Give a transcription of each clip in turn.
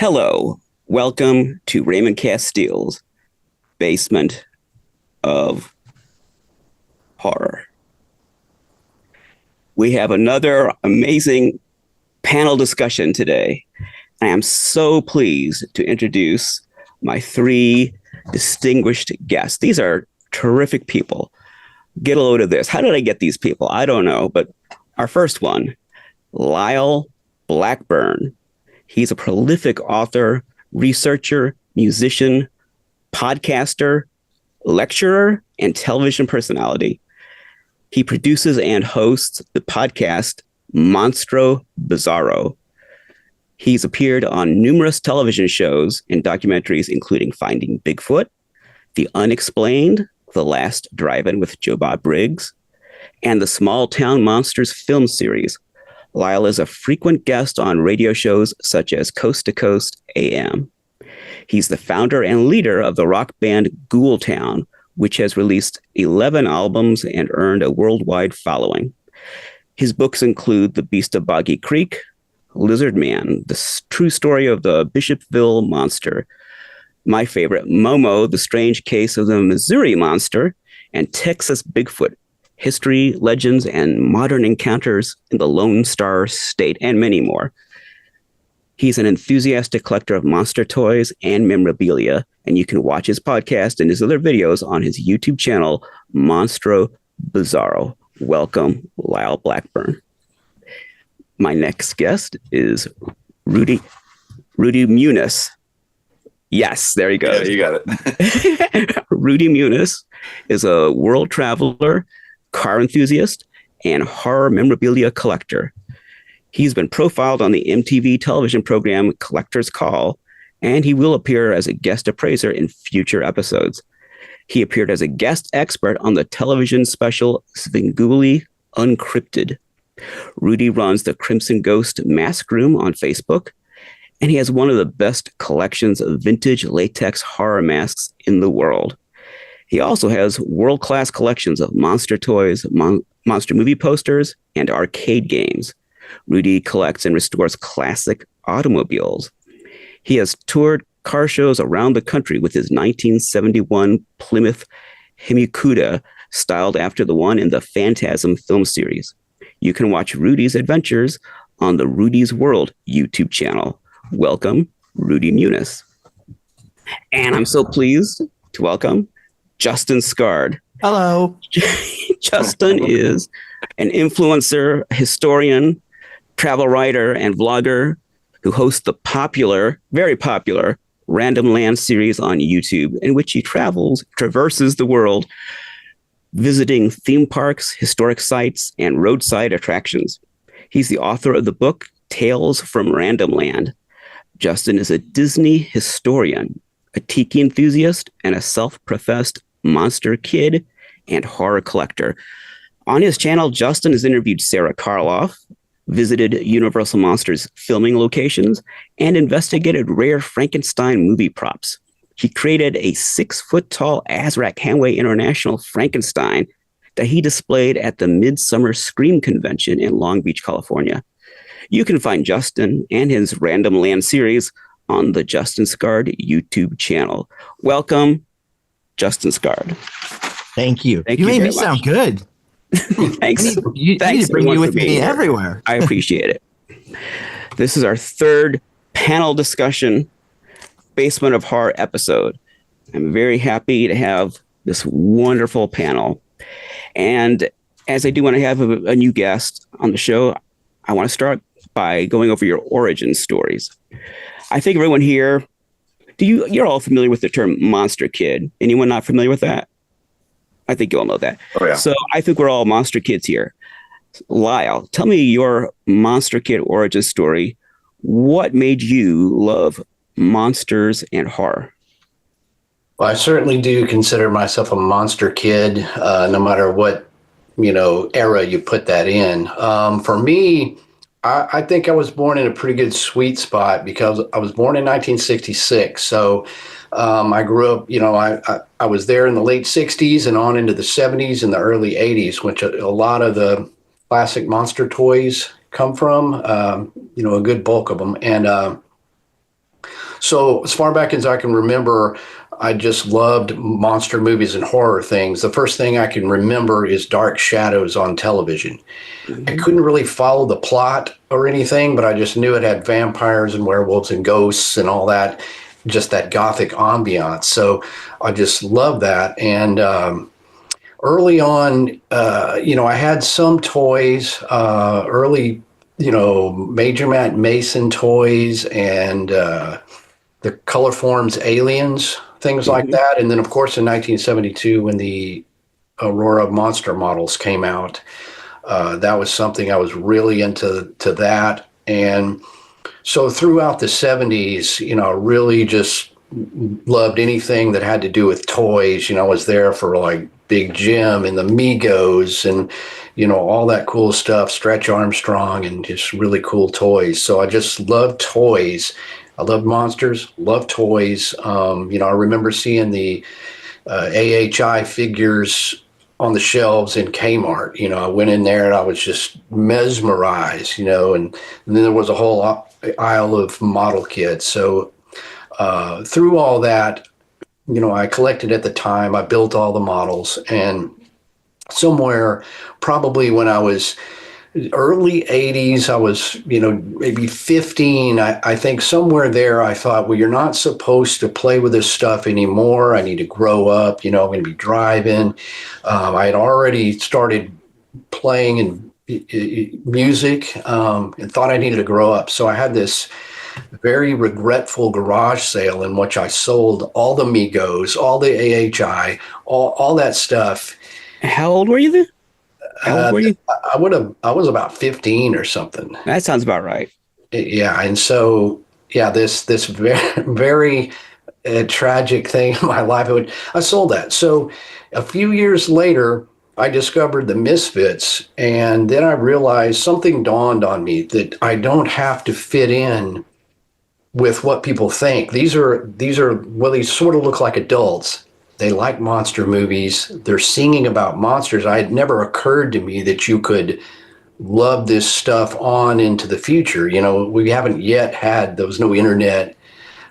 Hello, welcome to Raymond Castile's Basement of Horror. We have another amazing panel discussion today. I am so pleased to introduce my three distinguished guests. These are terrific people. Get a load of this. How did I get these people? I don't know, but our first one, Lyle Blackburn. He's a prolific author, researcher, musician, podcaster, lecturer, and television personality. He produces and hosts the podcast MonstroBizarro. He's appeared on numerous television shows and documentaries, including Finding Bigfoot, The Unexplained, The Last Drive-In with Joe Bob Briggs, and the Small Town Monsters film series. Lyle is a frequent guest on radio shows such as Coast to Coast AM. He's the founder and leader of the rock band Ghoul Town, which has released 11 albums and earned a worldwide following. His books include The Beast of Boggy Creek, Lizard Man, the true story of the Bishopville Monster, my favorite, Momo, The Strange Case of the Missouri Monster, and Texas Bigfoot, History, Legends, and Modern Encounters in the Lone Star State, and many more. He's an enthusiastic collector of monster toys and memorabilia, and you can watch his podcast and his other videos on his YouTube channel, MonstroBizarro. Welcome, Lyle Blackburn. My next guest is Rudy Munis. Yes, there he goes. Yeah, you got it. Rudy Munis is a world traveler, car enthusiast, and horror memorabilia collector. He's been profiled on the MeTV television program Collector's Call, and he will appear as a guest appraiser in future episodes. He appeared as a guest expert on the television special Svengoolie Uncrypted. Rudy runs the Crimson Ghost Mask Room on Facebook, and he has one of the best collections of vintage latex horror masks in the world. He also has world-class collections of monster toys, monster movie posters, and arcade games. Rudy collects and restores classic automobiles. He has toured car shows around the country with his 1971 Plymouth Hemi Cudas, styled after the one in the Phantasm film series. You can watch Rudy's adventures on the Rudy's World YouTube channel. Welcome, Rudy Munis. And I'm so pleased to welcome Justin Scard. Hello. Justin is an influencer, historian, travel writer, and vlogger who hosts the very popular Randomland series on YouTube, in which he traverses the world, visiting theme parks, historic sites, and roadside attractions. He's the author of the book Tales from Randomland. Justin is a Disney historian, a Tiki enthusiast, and a self-professed monster kid and horror collector. On his channel, Justin has interviewed Sarah Karloff, visited Universal Monsters filming locations, and investigated rare Frankenstein movie props. He created a 6-foot-tall Azrak Hanway International Frankenstein that he displayed at the Midsummer Scream Convention in Long Beach, California. You can find Justin and his Randomland series on the Justin Scard YouTube channel. Welcome, Justin Scard. Thank you. Thank you you made me very sound much. good. Thanks. I need Thanks to bring you everyone with for being me here. everywhere. I appreciate it. This is our third panel discussion, Basement of Horror episode. I'm very happy to have this wonderful panel. And as I do when I have a new guest on the show, I want to start by going over your origin stories. I think everyone here, you're all familiar with the term monster kid. Anyone not familiar with that? I think you all know that. Oh, yeah. So I think we're all monster kids here. Lyle, tell me your monster kid origin story. What made you love monsters and horror? Well, I certainly do consider myself a monster kid, no matter what, era you put that in. For me, I think I was born in a pretty good sweet spot because I was born in 1966. So I grew up, I was there in the late 60s and on into the 70s and the early 80s, which a lot of the classic monster toys come from, a good bulk of them. And So as far back as I can remember, I just loved monster movies and horror things. The first thing I can remember is Dark Shadows on television. I Mhm. couldn't really follow the plot or anything, but I just knew it had vampires and werewolves and ghosts and all that, just that gothic ambiance. So I just love that. And early on, I had some toys, early, Major Matt Mason toys and the Color Forms Aliens, things like Mhm. that. And then, of course, in 1972, when the Aurora monster models came out, that was something I was really into that. And so throughout the 70s, really just loved anything that had to do with toys. I was there for like Big Jim and the Migos and, all that cool stuff, Stretch Armstrong and just really cool toys. So I just loved toys. I loved monsters, loved toys. I remember seeing the AHI figures on the shelves in Kmart. I went in there and I was just mesmerized, and then there was a whole aisle of model kits. So through all that, I collected at the time. I built all the models, and somewhere probably when I was early 80s, I was, maybe 15. I think somewhere there I thought, well, you're not supposed to play with this stuff anymore. I need to grow up. I'm going to be driving. I had already started playing in music and thought I needed to grow up. So I had this very regretful garage sale in which I sold all the Migos, all the AHI, all that stuff. How old were you then? How old Uh, were you? I was about 15 or something. That sounds about right. Yeah. And so, yeah, this very, very tragic thing in my life, I sold that. So a few years later, I discovered the Misfits. And then I realized something dawned on me that I don't have to fit in with what people think. Well, they sort of look like adults. They like monster movies. They're singing about monsters. It never occurred to me that you could love this stuff on into the future. We haven't yet had, there was no internet.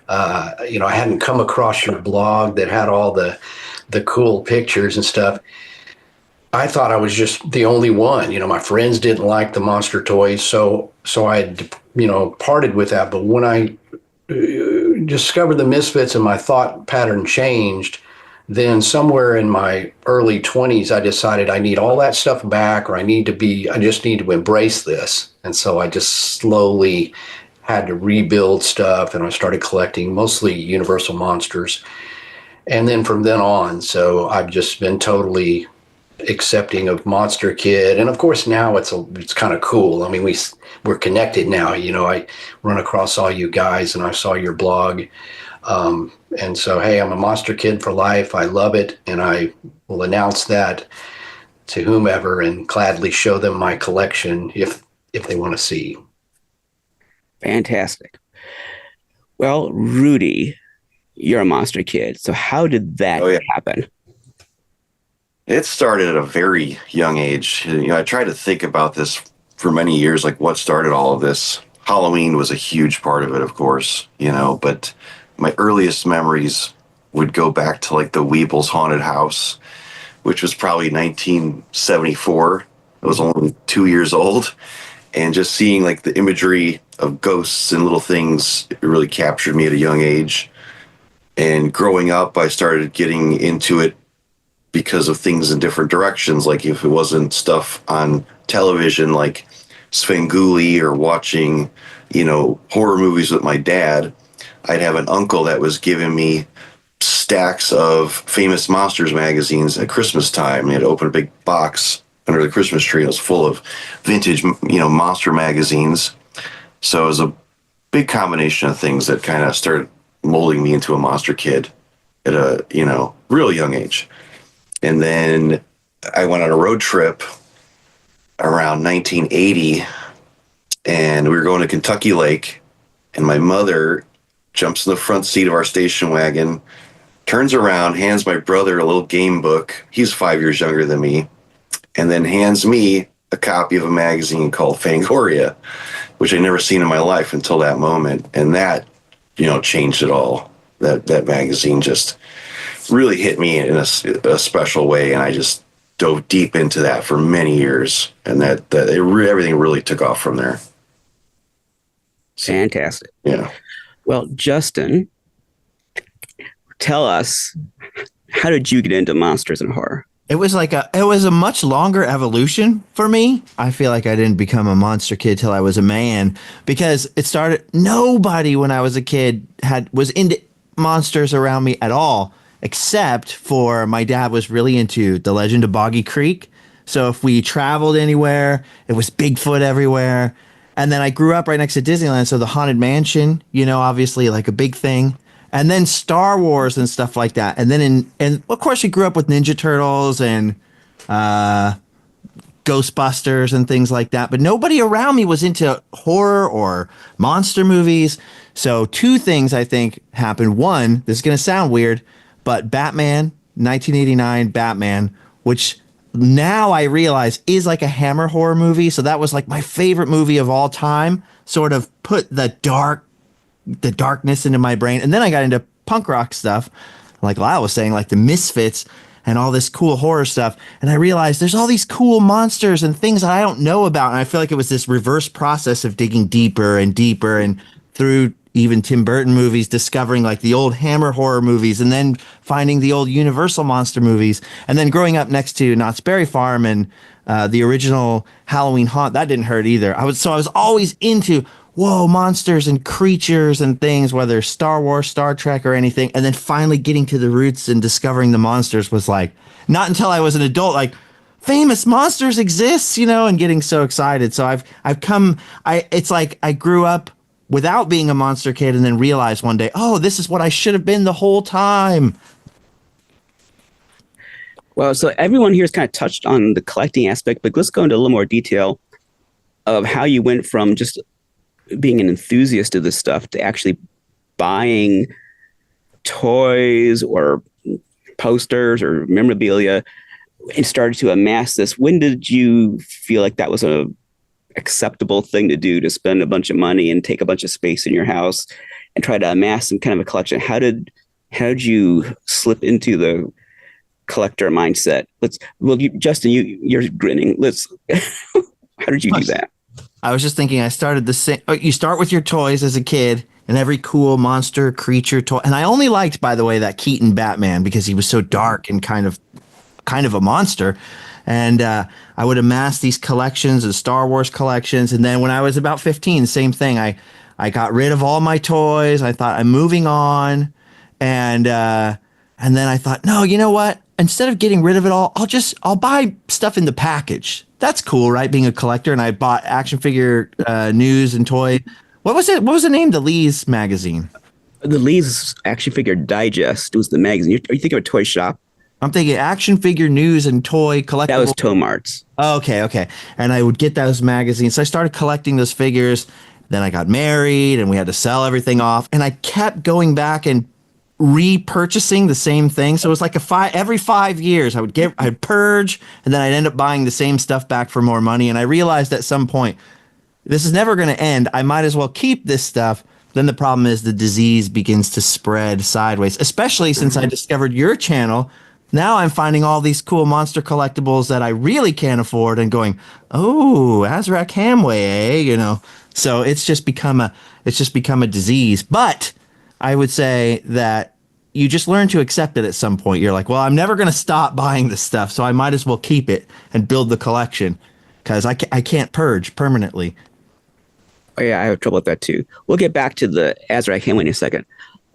I hadn't come across your blog that had all the cool pictures and stuff. I thought I was just the only one. My friends didn't like the monster toys, so I, parted with that. But when I discovered the Misfits and my thought pattern changed, then somewhere in my early 20s, I decided I need all that stuff back, or I just need to embrace this. And so I just slowly had to rebuild stuff, and I started collecting mostly Universal monsters. And then from then on, so I've just been totally accepting of Monster Kid, and of course now it's kind of cool. I mean, we're connected now. I run across all you guys, and I saw your blog, and so hey, I'm a Monster Kid for life. I love it, and I will announce that to whomever and gladly show them my collection if they want to see. Fantastic. Well, Rudy, you're a monster kid. So how did that Oh yeah, happen? it started at a very young age. I tried to think about this for many years, like what started all of this. Halloween was a huge part of it, of course, but my earliest memories would go back to like the Weebles haunted house, which was probably 1974. I was only 2 years old, and just seeing like the imagery of ghosts and little things, it really captured me at a young age. And growing up, I started getting into it because of things in different directions. Like if it wasn't stuff on television, like Svengoolie or watching, horror movies with my dad, I'd have an uncle that was giving me stacks of Famous Monsters magazines at Christmas time. He had opened a big box under the Christmas tree. It was full of vintage, monster magazines. So it was a big combination of things that kind of started molding me into a monster kid at a, real young age. And then I went on a road trip around 1980, and we were going to Kentucky Lake, and my mother jumps in the front seat of our station wagon, turns around, hands my brother a little game book. He's 5 years younger than me, and then hands me a copy of a magazine called Fangoria, which I'd never seen in my life until that moment. And that changed it all. That magazine just really hit me in a special way, and I just dove deep into that for many years, and everything really took off from there. Fantastic. Yeah. Well, Justin, tell us, how did you get into monsters and horror? It was a much longer evolution for me. I feel like I didn't become a monster kid till I was a man, because it started, nobody when I was a kid was into monsters around me at all, except for my dad was really into the Legend of Boggy Creek. So if we traveled anywhere, it was Bigfoot everywhere. And then I grew up right next to Disneyland, so the Haunted Mansion, obviously like a big thing. And then Star Wars and stuff like that. And then and of course we grew up with Ninja Turtles and Ghostbusters and things like that. But nobody around me was into horror or monster movies. So two things I think happened. One, this is going to sound weird, but Batman, 1989 Batman, which now I realize is like a Hammer horror movie. So that was like my favorite movie of all time. Sort of put the darkness into my brain. And then I got into punk rock stuff, like Lyle was saying, like the Misfits and all this cool horror stuff. And I realized there's all these cool monsters and things that I don't know about. And I feel like it was this reverse process of digging deeper and deeper, and through even Tim Burton movies, discovering like the old Hammer horror movies, and then finding the old Universal monster movies. And then growing up next to Knott's Berry Farm and the original Halloween Haunt, that didn't hurt either. I was always into, whoa, monsters and creatures and things, whether Star Wars, Star Trek, or anything. And then finally getting to the roots and discovering the monsters was like, not until I was an adult, like, famous monsters exist, and getting so excited. So it's like I grew up without being a monster kid and then realized one day, oh, this is what I should have been the whole time. Well, so everyone here has kind of touched on the collecting aspect, but let's go into a little more detail of how you went from just being an enthusiast of this stuff to actually buying toys or posters or memorabilia and started to amass this. When did you feel like that was a acceptable thing to do, to spend a bunch of money and take a bunch of space in your house and try to amass some kind of a collection? How did you slip into the collector mindset? Justin, you're grinning. How did you do that? I was just thinking, I started the same. You start with your toys as a kid and every cool monster creature toy. And I only liked, by the way, that Keaton Batman because he was so dark and kind of a monster. And I would amass these collections and Star Wars collections. And then when I was about 15, same thing. I got rid of all my toys. I thought, I'm moving on. And then I thought, no, you know what? Instead of getting rid of it all, I'll buy stuff in the package. That's cool, right? Being a collector. And I bought action figure news and toy. What was it? What was the name? The Lee's magazine. The Lee's Action Figure Digest was the magazine. Are you thinking of a toy shop? I'm thinking action figure news and toy collectibles. That was Tomarts. Okay. And I would get those magazines. So I started collecting those figures. Then I got married and we had to sell everything off. And I kept going back and repurchasing the same thing. So it was like every 5 years I'd purge, and then I'd end up buying the same stuff back for more money. And I realized at some point, this is never going to end. I might as well keep this stuff. Then the problem is the disease begins to spread sideways, especially since I discovered your channel. Now I'm finding all these cool monster collectibles that I really can't afford and going, oh, Azrak Hamway, So it's just become a disease. But I would say that you just learn to accept it at some point. You're like, well, I'm never going to stop buying this stuff, so I might as well keep it and build the collection because I can't purge permanently. Oh, yeah, I have trouble with that too. We'll get back to the Azrak Hamway in a second.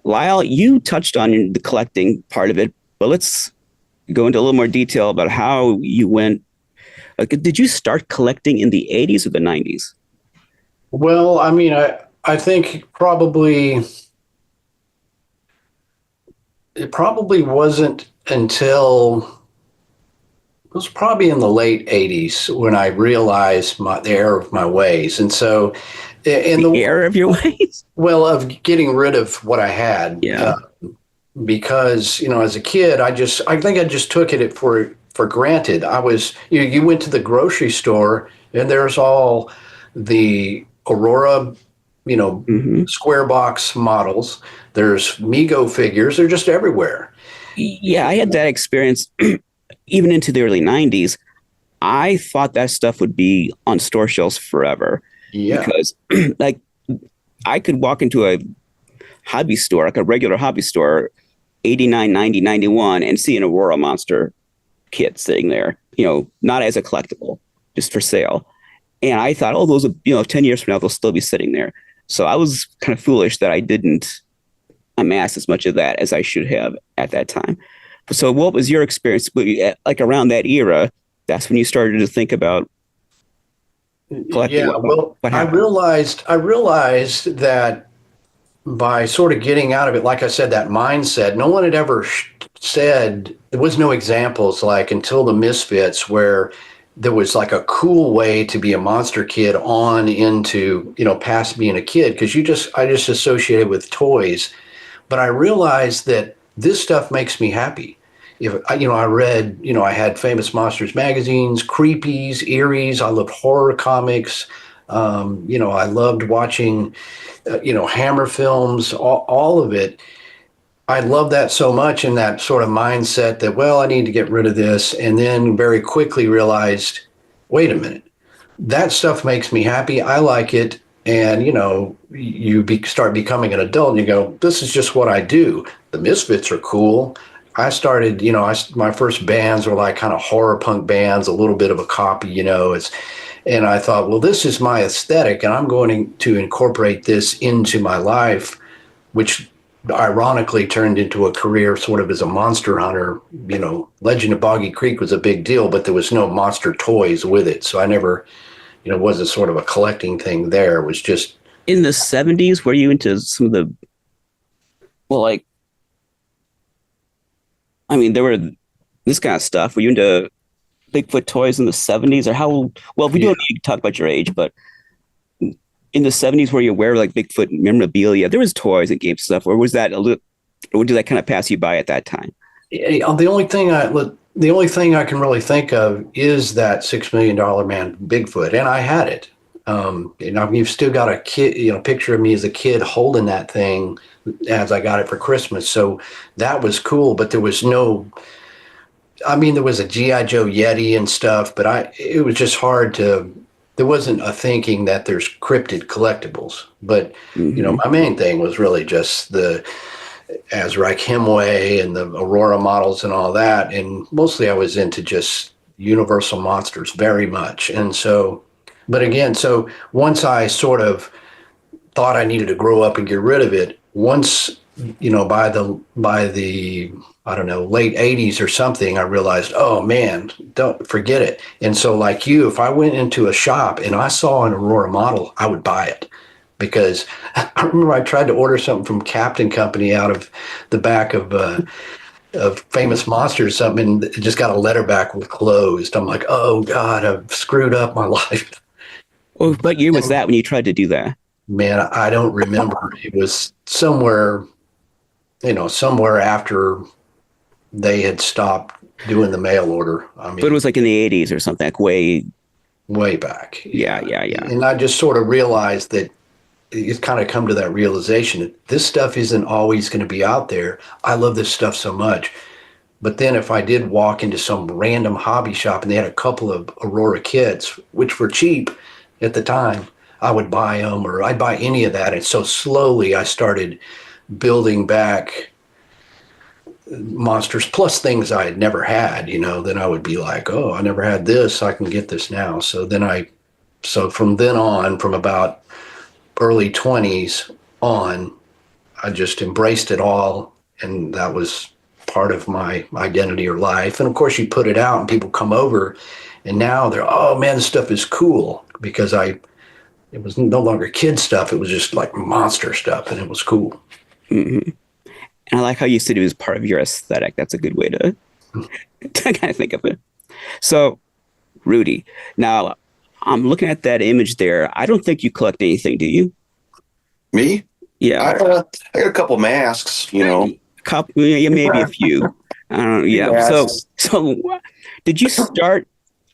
Lyle, you touched on the collecting part of it, but let's go into a little more detail about how you went. Did you start collecting in the 80s or the 90s? Well, I mean, I think it probably wasn't until it was probably in the late 80s when I realized the error of my ways. And so the error of your ways? Well, of getting rid of what I had. Yeah. Because, as a kid, I think I just took it for granted. I was, you went to the grocery store and there's all the Aurora Mhm. square box models. There's Mego figures. They're just everywhere. Yeah, I had that experience even into the early 90s. I thought that stuff would be on store shelves forever Yeah. because, like, I could walk into a hobby store, like a regular hobby store, 89, 90, 91, and see an Aurora Monster kit sitting there, not as a collectible, just for sale. And I thought, oh, those, 10 years from now, they'll still be sitting there. So I was kind of foolish that I didn't amass as much of that as I should have at that time. So what was your experience? Like around that era, that's when you started to think about collecting. Yeah. Well, What I happened? realized that by sort of getting out of it, like I said, that mindset, no one had ever said, there was no examples like until the Misfits where there was like a cool way to be a monster kid on into, past being a kid. Cause I just associated with toys, but I realized that this stuff makes me happy. If I read, I had Famous Monsters magazines, Creepies, Eries. I loved horror comics. I loved watching Hammer films, all of it. I love that so much in that sort of mindset that, well, I need to get rid of this. And then very quickly realized, wait a minute, that stuff makes me happy. I like it. And, start becoming an adult and you go, this is just what I do. The Misfits are cool. I started, my first bands were like kind of horror punk bands, a little bit of a copy, and I thought, well, this is my aesthetic, and I'm going to incorporate this into my life, which ironically turned into a career sort of as a monster hunter. Legend of Boggy Creek was a big deal, but there was no monster toys with it. So I never, wasn't sort of a collecting thing there. It was just. In the 70s, were you into some of the, well, like, I mean, there were this kind of stuff. Were you into Bigfoot toys in the 70s or how, well, we don't need to talk about your age, but in the 70s were you aware of like Bigfoot memorabilia? There was toys and game stuff, or was that a little, or did that kind of pass you by at that time? The only thing I can really think of is that $6 million man Bigfoot, and I had it. You've still got a kid, picture of me as a kid holding that thing as I got it for Christmas. So that was cool, but there was no. I mean, there was a GI Joe Yeti and stuff, but it was just hard to. There wasn't a thinking that there's cryptid collectibles, but Mm-hmm. my main thing was really just the Azrac Hemway and the Aurora models and all that. And mostly I was into just Universal Monsters very much. And so, but again, so once I sort of thought I needed to grow up and get rid of it, once, by the I don't know, late 80s or something, I realized, oh man, don't forget it. And so like you, if I went into a shop and I saw an Aurora model, I would buy it because I remember I tried to order something from Captain Company out of the back of Famous Monsters, something, and it just got a letter back with closed. I'm like, oh God, I've screwed up my life. Well, what year was that when you tried to do that? Man, I don't remember. It was somewhere after they had stopped doing the mail order. I But it mean, was like in the 80s or something, like way, way back. yeah. And I just sort of realized that it's kind of come to that realization that this stuff isn't always going to be out there. I love this stuff so much. But then if I did walk into some random hobby shop and they had a couple of Aurora kits, which were cheap at the time, I would buy them or I'd buy any of that. And so slowly I started building back monsters plus things I had never had, then I would be like, oh, I never had this. I can get this now. So from then on, from about early 20s on, I just embraced it all. And that was part of my identity or life. And of course, you put it out and people come over and now they're, oh man, this stuff is cool because it was no longer kid stuff. It was just like monster stuff and it was cool. Mm-hmm. And I like how you said it was part of your aesthetic. That's a good way to, to kind of think of it. So, Rudy, now I'm looking at that image there. I don't think you collect anything, do you? Me? Yeah. I got a couple masks, Yeah, maybe a few. I don't know. Yeah. Masks. So did you start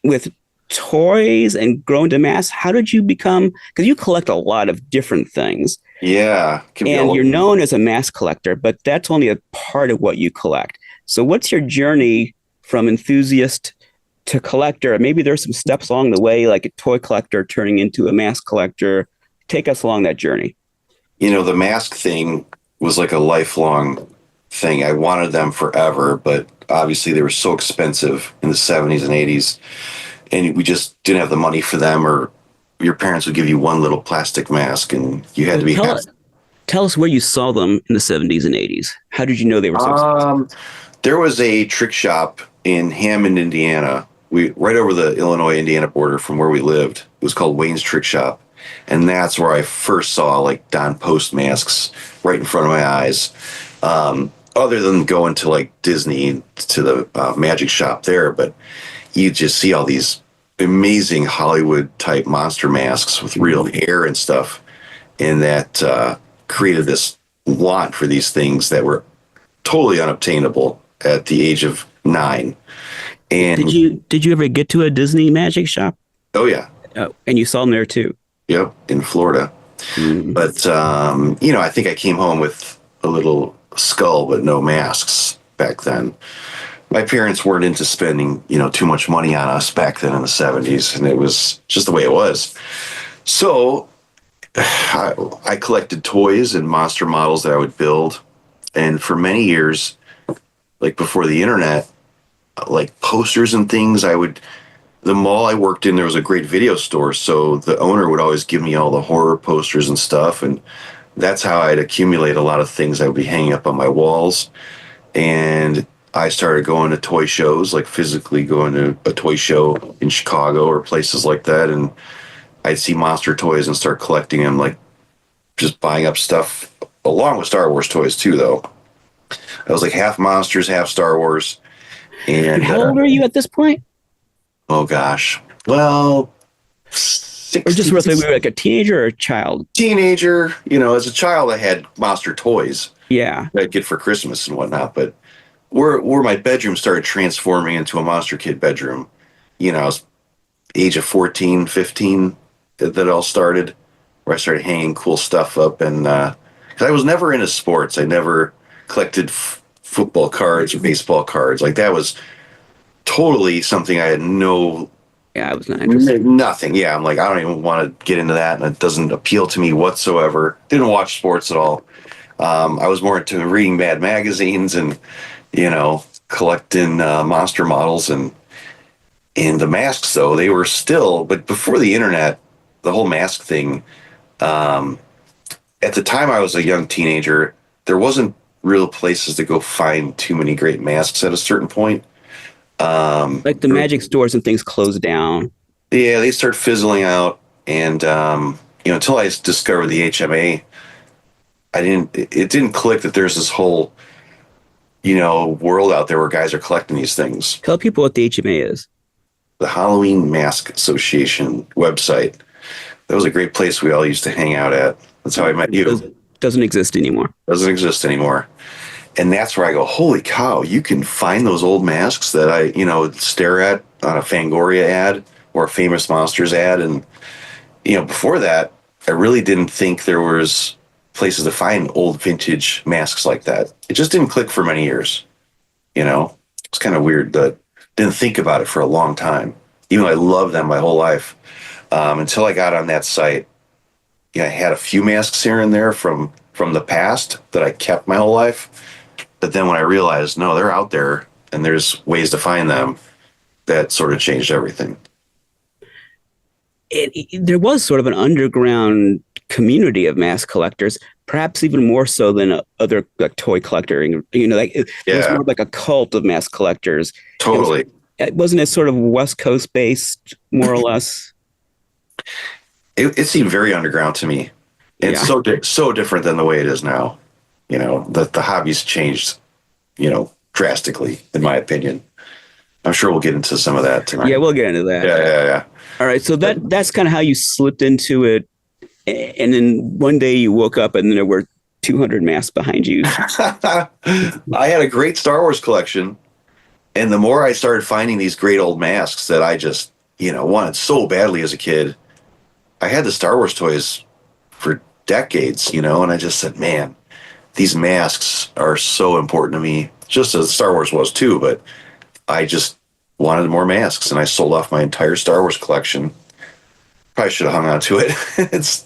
with toys and grow into masks? How did you become? Because you collect a lot of different things, Yeah. and you're known as a mask collector, but that's only a part of what you collect. So, what's your journey from enthusiast to collector? Maybe there's some steps along the way, like a toy collector turning into a mask collector. Take us along that journey. The mask thing was like a lifelong thing. I wanted them forever, but obviously they were so expensive in the 70s and 80s, and we just didn't have the money for them, or your parents would give you one little plastic mask and you had to be happy. Tell us where you saw them in the 70s and 80s. How did you know they were so expensive? There was a trick shop in Hammond, Indiana. Right over the Illinois-Indiana border from where we lived. It was called Wayne's Trick Shop. And that's where I first saw like Don Post masks right in front of my eyes. Other than going to like Disney to the magic shop there, but you just see all these amazing Hollywood type monster masks with real hair and stuff. And that created this want for these things that were totally unobtainable at the age of 9. And did you ever get to a Disney magic shop? Oh yeah. Oh, and you saw them there too. Yep, in Florida. But I think I came home with a little skull but no masks back then. My parents weren't into spending too much money on us back then in the 70s, and it was just the way it was. So I collected toys and monster models that I would build, and for many years, like before the internet, like posters and things, the mall I worked in, there was a great video store, so the owner would always give me all the horror posters and stuff, and that's how I'd accumulate a lot of things I would be hanging up on my walls. And I started going to toy shows, like physically going to a toy show in Chicago or places like that, and I'd see monster toys and start collecting them, like just buying up stuff, along with Star Wars toys too, though. I was like half monsters, half Star Wars. And how old were you at this point? Oh gosh. Well, 16, or just roughly, we were like a teenager or a child? Teenager. As a child, I had monster toys. Yeah. That I'd get for Christmas and whatnot. But where my bedroom started transforming into a Monster Kid bedroom, I was age of 14, 15 that all started, where I started hanging cool stuff up. And because I was never into sports, I never collected football cards or baseball cards. Like that was totally something I had no. Yeah, I was not interested. Nothing. Yeah, I'm like, I don't even want to get into that, and it doesn't appeal to me whatsoever. Didn't watch sports at all. I was more into reading bad magazines and, collecting monster models and the masks. Though they were still, but before the internet, the whole mask thing. At the time, I was a young teenager. There wasn't real places to go find too many great masks at a certain point. Like the magic stores and things closed down. Yeah, they start fizzling out, and until I discovered the HMA, it didn't click that there's this whole world out there where guys are collecting these things. Tell people what the HMA is. The Halloween Mask Association website. That was a great place we all used to hang out at. That's how I met you. Doesn't exist anymore. Doesn't exist anymore. And that's where I go, holy cow, you can find those old masks that I, stare at on a Fangoria ad or a Famous Monsters ad. And, before that, I really didn't think there was places to find old vintage masks like that. It just didn't click for many years. It's kind of weird that didn't think about it for a long time. Even though I loved them my whole life. Until I got on that site. I had a few masks here and there from the past that I kept my whole life. But then when I realized, no, they're out there and there's ways to find them, that sort of changed everything. There was sort of an underground community of mask collectors, perhaps even more so than other like toy collecting. It was more like a cult of mask collectors. Totally. Wasn't it sort of West Coast based, more or less? It seemed very underground to me. It's so different than the way it is now. The hobby's changed, drastically, in my opinion. I'm sure we'll get into some of that tonight. Yeah, we'll get into that. Yeah. All right, so that's kind of how you slipped into it, and then one day you woke up and there were 200 masks behind you. I had a great Star Wars collection, and the more I started finding these great old masks that I just wanted so badly as a kid. I had the Star Wars toys for decades, and I just said, man, these masks are so important to me, just as Star Wars was too, but I just wanted more masks, and I sold off my entire Star Wars collection. Probably should have hung on to it. It's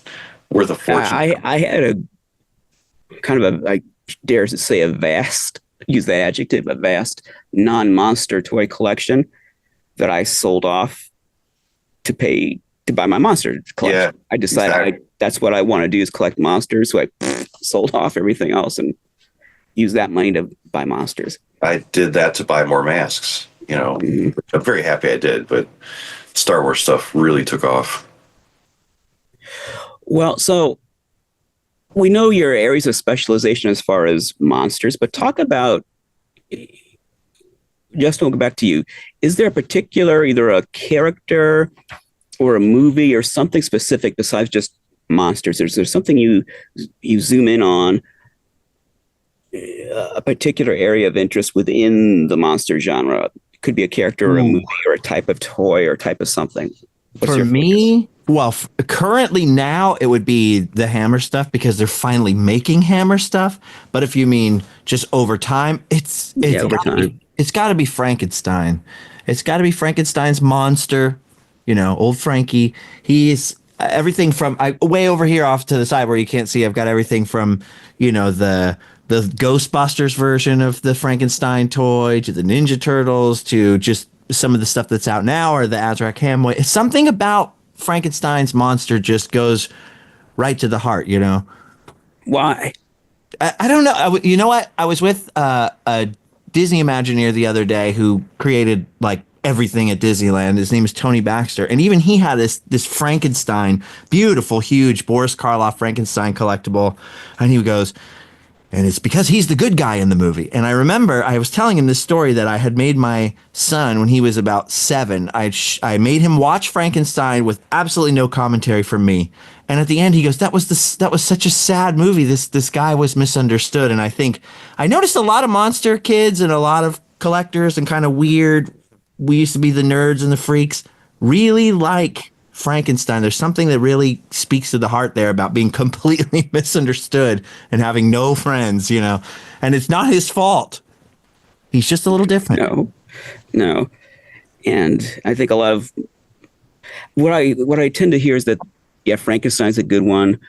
worth a fortune. I had a kind of I dare to say use that adjective, a vast non-monster toy collection that I sold off to buy my monster collection. Yeah, I decided that's what I want to do is collect monsters. So I sold off everything else and used that money to buy monsters. I did that to buy more masks. I'm very happy I did, but Star Wars stuff really took off. Well, so we know your areas of specialization as far as monsters, but talk about, just we'll go back to you. Is there a particular, either a character or a movie or something specific besides just monsters? Is there something you zoom in on, a particular area of interest within the monster genre? It could be a character or a movie or a type of toy or type of something. For me, well, currently now it would be the Hammer stuff because they're finally making Hammer stuff. But if you mean just over time, it's got to be Frankenstein. It's got to be Frankenstein's monster. Old Frankie. He's everything from way over here off to the side where you can't see. I've got everything from the Ghostbusters version of the Frankenstein toy to the Ninja Turtles to just some of the stuff that's out now or the Azrak Hamway. It's something about Frankenstein's monster just goes right to the heart, Why? I don't know. You know what? I was with a Disney Imagineer the other day who created like everything at Disneyland. His name is Tony Baxter. And even he had this Frankenstein, beautiful, huge Boris Karloff Frankenstein collectible. And he goes, and it's because he's the good guy in the movie. And I remember I was telling him this story that I had made my son when he was about 7. I made him watch Frankenstein with absolutely no commentary from me. And at the end, he goes, that was such a sad movie. This guy was misunderstood. And I think I noticed a lot of monster kids and a lot of collectors and kind of weird. We used to be the nerds and the freaks, really like Frankenstein. There's something that really speaks to the heart there about being completely misunderstood and having no friends, and it's not his fault. He's just a little different. No. And I think a lot of what I tend to hear is that, yeah, Frankenstein's a good one.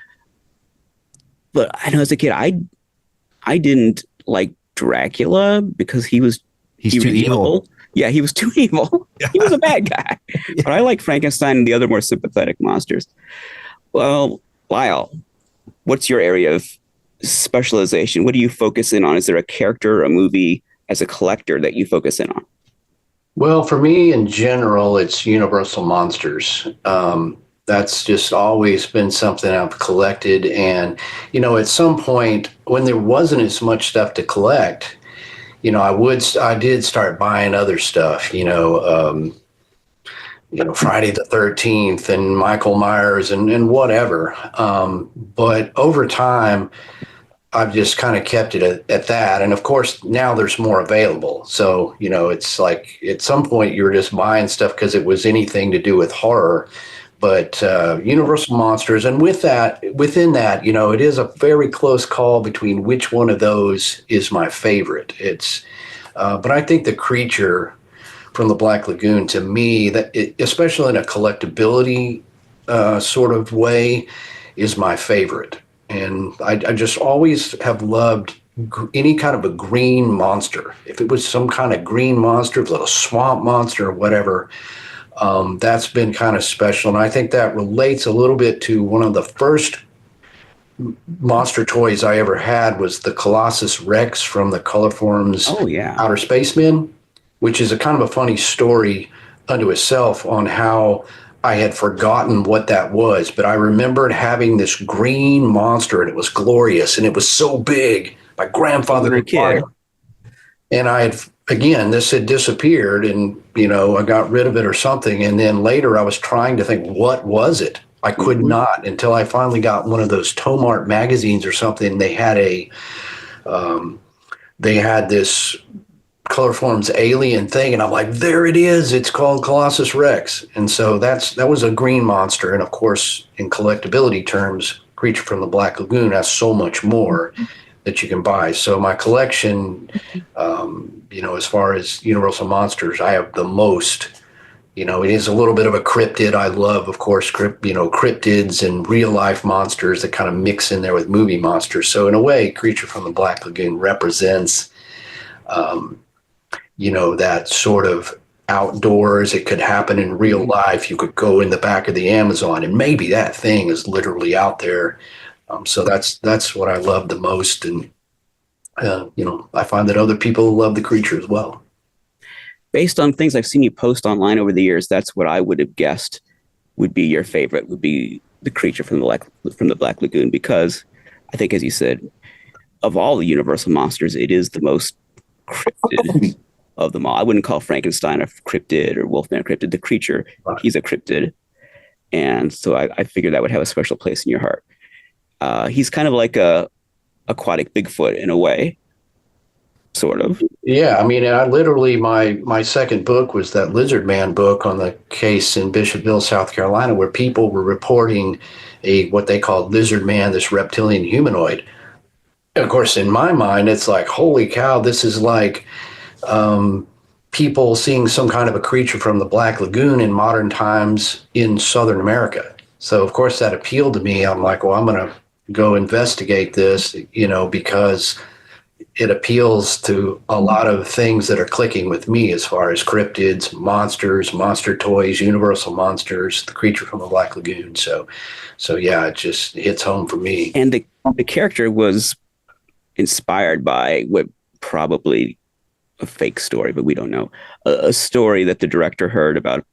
But I know as a kid, I didn't like Dracula because he's too evil. Yeah, he was too evil. He was a bad guy. Yeah. But I like Frankenstein and the other more sympathetic monsters. Well, Lyle, what's your area of specialization? What do you focus in on? Is there a character or a movie as a collector that you focus in on? Well, for me in general, it's Universal Monsters. That's just always been something I've collected. And, at some point when there wasn't as much stuff to collect, I did start buying other stuff, Friday the 13th and Michael Myers and whatever. But over time, I've just kind of kept it at that. And of course, now there's more available. So, it's like at some point you were just buying stuff because it was anything to do with horror. But Universal Monsters, and within that, it is a very close call between which one of those is my favorite. But I think the creature from the Black Lagoon, to me, especially in a collectability sort of way, is my favorite. And I just always have loved any kind of a green monster. If it was some kind of green monster, if it was a swamp monster or whatever, that's been kind of special. And I think that relates a little bit to one of the first monster toys I ever had was the Colossus Rex from the Colorforms Outer Spacemen, which is a kind of a funny story unto itself on how I had forgotten what that was. But I remembered having this green monster and it was glorious and it was so big. My grandfather had bought it. And this had disappeared and, I got rid of it or something. And then later I was trying to think, what was it? I could not until I finally got one of those Tomart magazines or something. They had this Colorform's alien thing, and I'm like, there it is. It's called Colossus Rex. And so that was a green monster. And of course, in collectability terms, Creature from the Black Lagoon has so much more that you can buy. So my collection, as far as Universal Monsters, I have the most. It is a little bit of a cryptid. I love, of course, cryptids and real life monsters that kind of mix in there with movie monsters. So in a way, Creature from the Black Lagoon represents, that sort of outdoors. It could happen in real life. You could go in the back of the Amazon and maybe that thing is literally out there. So that's what I love the most. And, I find that other people love the creature as well. Based on things I've seen you post online over the years, that's what I would have guessed would be your favorite, would be the Creature from the Black Lagoon, because I think, as you said, of all the Universal monsters, it is the most cryptid of them all. I wouldn't call Frankenstein a cryptid or Wolfman a cryptid. The creature, he's a cryptid. And so I figured that would have a special place in your heart. He's kind of like a aquatic Bigfoot in a way. Sort of. Yeah, I mean, I literally, my second book was that Lizard Man book on the case in Bishopville, South Carolina, where people were reporting what they called Lizard Man, this reptilian humanoid. And of course, in my mind, it's like, holy cow, this is like people seeing some kind of a creature from the Black Lagoon in modern times in Southern America. So, of course, that appealed to me. I'm like, well, I'm going to go investigate this, because it appeals to a lot of things that are clicking with me as far as cryptids, monsters, monster toys, Universal monsters, the Creature from the Black Lagoon. So yeah, it just hits home for me. And the character was inspired by what probably a fake story, but we don't know, a story that the director heard about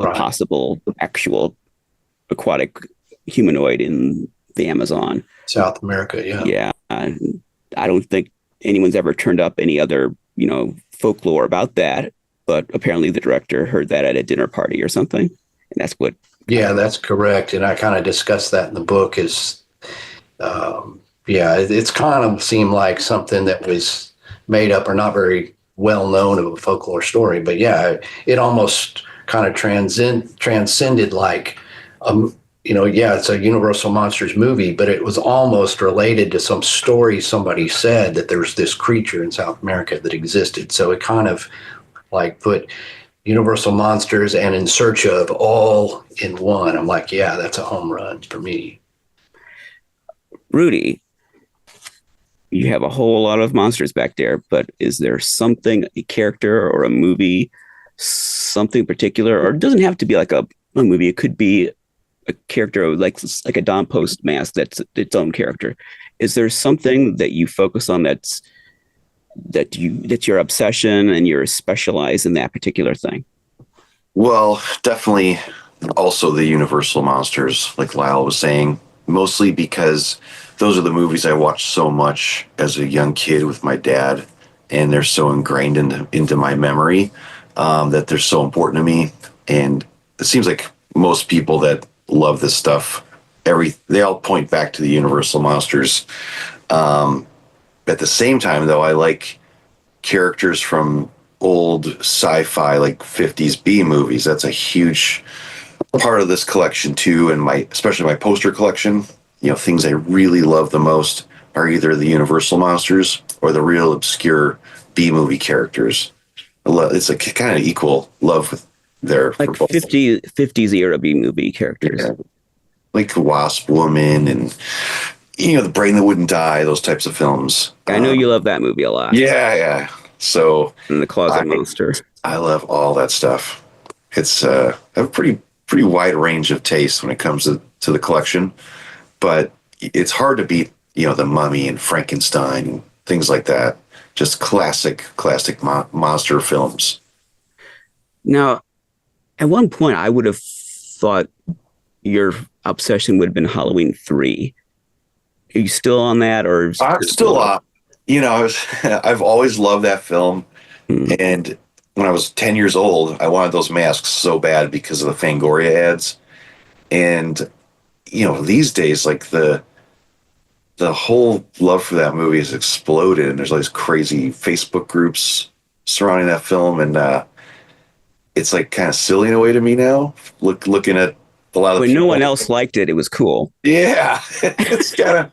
a possible actual aquatic humanoid in the Amazon. South America, yeah. Yeah. I don't think anyone's ever turned up any other, folklore about that, but apparently the director heard that at a dinner party or something. And that's what. Yeah, that's correct. And I kind of discussed that in the book it's kind of seemed like something that was made up or not very well known of a folklore story. But yeah, it almost kind of transcended like, it's a Universal Monsters movie, but it was almost related to some story somebody said that there's this creature in South America that existed. So it kind of like put Universal Monsters and In Search Of all in one. I'm like, yeah, that's a home run for me. Rudy, you have a whole lot of monsters back there, but is there something, a character or a movie, something particular, or it doesn't have to be like a movie. It could be a character like a Don Post mask that's its own character. Is there something that you focus on that's your obsession and you're specialized in that particular thing? Well, definitely also the Universal monsters, like Lyle was saying, mostly because those are the movies I watched so much as a young kid with my dad, and they're so ingrained into my memory that they're so important to me. And it seems like most people that love this stuff, they all point back to the Universal monsters. At the same time, though, I like characters from old sci-fi, like 50s B movies. That's a huge part of this collection too, and especially my poster collection. Things I really love the most are either the Universal monsters or the real obscure B movie characters. It's a kind of equal love with there, like 50s era B movie characters, like the Wasp Woman and the Brain That Wouldn't Die, those types of films. I know you love that movie a lot. Yeah. So and the Closet Monster. I love all that stuff. It's a pretty wide range of taste when it comes to the collection, but it's hard to beat the Mummy and Frankenstein and things like that. Just classic monster films. Now, at one point, I would have thought your obsession would have been Halloween 3. Are you still on that, or I'm still up? I've always loved that film, and when I was 10 years old, I wanted those masks so bad because of the Fangoria ads. And these days, like the whole love for that movie has exploded, and there's all these crazy Facebook groups surrounding that film, and it's like kind of silly in a way to me now. Looking at a lot of When people. no one else liked it, it was cool. Yeah, it's kind of.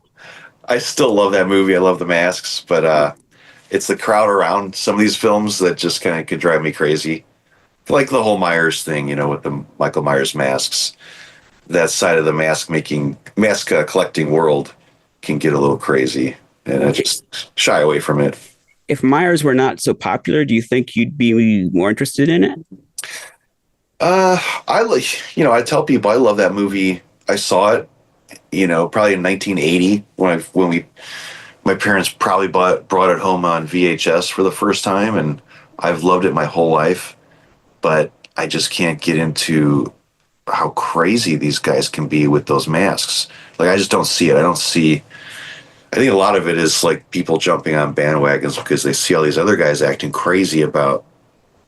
I still love that movie. I love the masks, but it's the crowd around some of these films that just kind of could drive me crazy. Like the whole Myers thing, with the Michael Myers masks. That side of the mask collecting world can get a little crazy, and I just shy away from it. If Myers were not so popular, do you think you'd be more interested in it? I like, I tell people I love that movie. I saw it, probably in 1980 when my parents probably brought it home on VHS for the first time, and I've loved it my whole life. But I just can't get into how crazy these guys can be with those masks. Like, I just don't see it. I think a lot of it is like people jumping on bandwagons because they see all these other guys acting crazy about,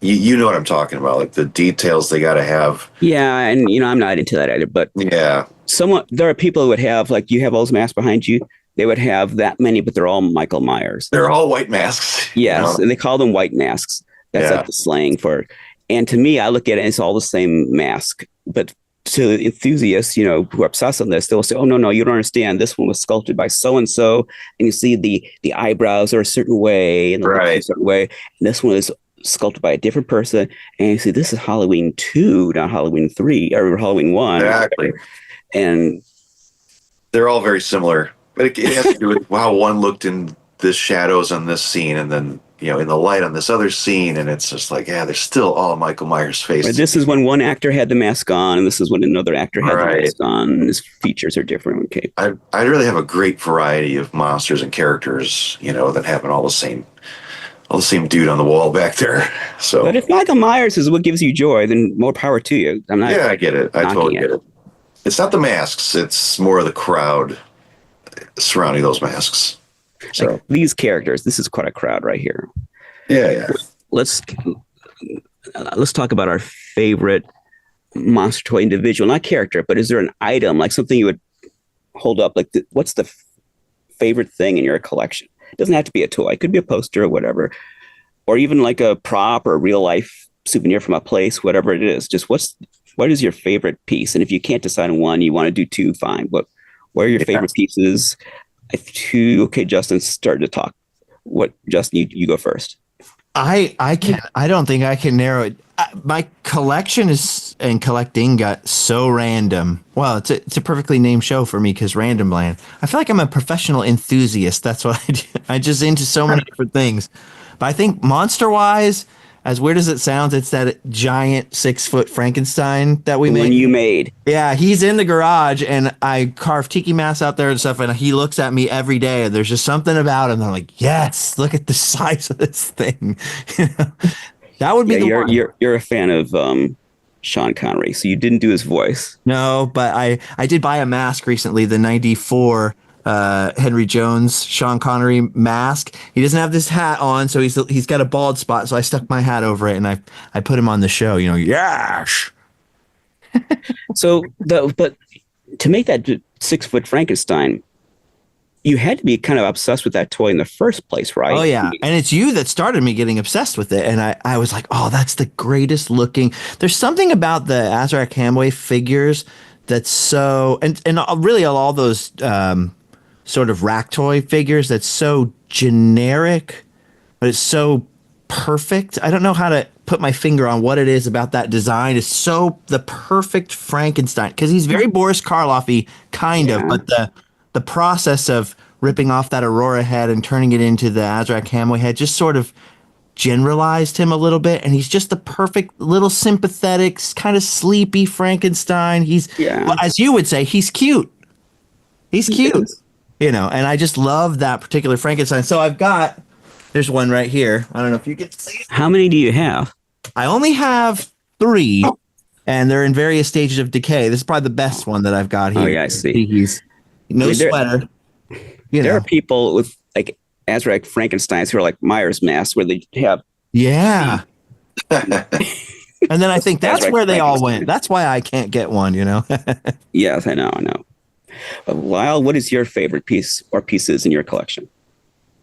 you know what I'm talking about, like the details they got to have. Yeah, and I'm not into that either. But yeah, there are people who would have, like, you have all those masks behind you. They would have that many, but they're all Michael Myers. They're all white masks. Yes, and they call them white masks. That's like the slang for it. And to me, I look at it, and it's all the same mask. But to enthusiasts, who are obsessed on this, they'll say, "Oh no, you don't understand. This one was sculpted by so and so, and you see the eyebrows are a certain way, and the lips are a certain way. And this one is sculpted by a different person, and you see this is Halloween 2, not Halloween 3 or Halloween 1." Exactly. And they're all very similar, but it has to do with how one looked in the shadows on this scene, and then in the light on this other scene, and it's just like, they're still all Michael Myers faces. But this is when one actor had the mask on, and this is when another actor had the mask on, and his features are different. Okay, I really have a great variety of monsters and characters, that have all the same dude on the wall back there. So, but if Michael Myers is what gives you joy, then more power to you. I'm not. Yeah, I get it. I totally get it. It's not the masks; it's more of the crowd surrounding those masks. So like these characters, this is quite a crowd right here. Yeah. Let's talk about our favorite monster toy individual, not character, but is there an item, like something you would hold up? Like, what's the favorite thing in your collection? It doesn't have to be a toy. It could be a poster or whatever, or even like a prop or a real life souvenir from a place, whatever it is. Just what is your favorite piece? And if you can't decide on one, you want to do two, fine. But what are your favorite pieces? Okay, Justin started to talk. Justin, you go first. I don't think I can narrow it. My collection and collecting got so random. Well, it's a perfectly named show for me because Randomland. I feel like I'm a professional enthusiast. That's what I do. I'm just into so many different things. But I think monster-wise, as weird as it sounds, it's that giant 6-foot Frankenstein that we made. You made. Yeah, he's in the garage, and I carve tiki masks out there and stuff, and he looks at me every day, and there's just something about him. They're like, yes, look at the size of this thing. That would be the one. You're a fan of Sean Connery, so you didn't do his voice. No, but I did buy a mask recently, the 94 Henry Jones, Sean Connery mask. He doesn't have this hat on, so he's got a bald spot. So I stuck my hat over it, and I put him on the show. Yash. But to make that 6-foot Frankenstein, you had to be kind of obsessed with that toy in the first place, right? Oh yeah, and it's you that started me getting obsessed with it, and I was like, oh, that's the greatest looking. There's something about the Azrak Hamway figures that's so, and really all those sort of rack toy figures that's so generic, but it's so perfect. I don't know how to put my finger on what it is about that design. It's so the perfect Frankenstein, because he's very Boris Karloff-y kind of, but the process of ripping off that Aurora head and turning it into the Azrak Hamway head just sort of generalized him a little bit, and he's just the perfect little sympathetic, kind of sleepy Frankenstein. Well, as you would say, he's cute. He's cute. And I just love that particular Frankenstein. So there's one right here. I don't know if you can see it. How many do you have? I only have 3, and they're in various stages of decay. This is probably the best one that I've got here. Oh, yeah, I see. He's sweater. There are people with like Azrak Frankensteins who are like Myers masks where they have. Yeah. And then I think that's where they all went. That's why I can't get one, Yes, I know. Lyle, what is your favorite piece or pieces in your collection?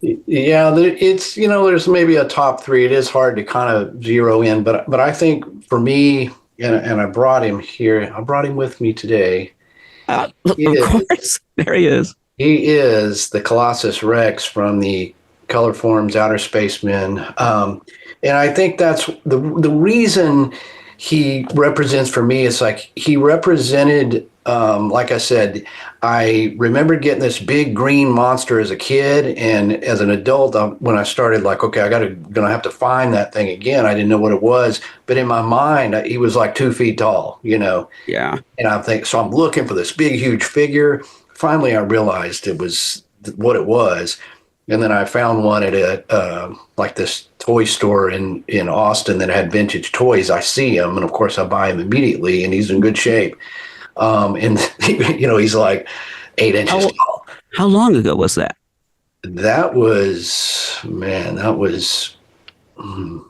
Yeah, it's there's maybe a top three. It is hard to kind of zero in, but I think for me, and I brought him here. I brought him with me today. Of course, there he is. He is the Colossus Rex from the Color Forms Outer Spacemen, and I think that's the reason he represents for me. It's like he represented. Like I said, I remember getting this big green monster as a kid, and as an adult, when I started, like, okay, gonna have to find that thing again. I didn't know what it was, but in my mind, he was like 2 feet tall, Yeah. And I think so. I'm looking for this big, huge figure. Finally, I realized it was what it was, and then I found one at like this toy store in Austin that had vintage toys. I see him, and of course, I buy him immediately, and he's in good shape. And he's like 8 inches tall. How long ago was that? That was, man, that was in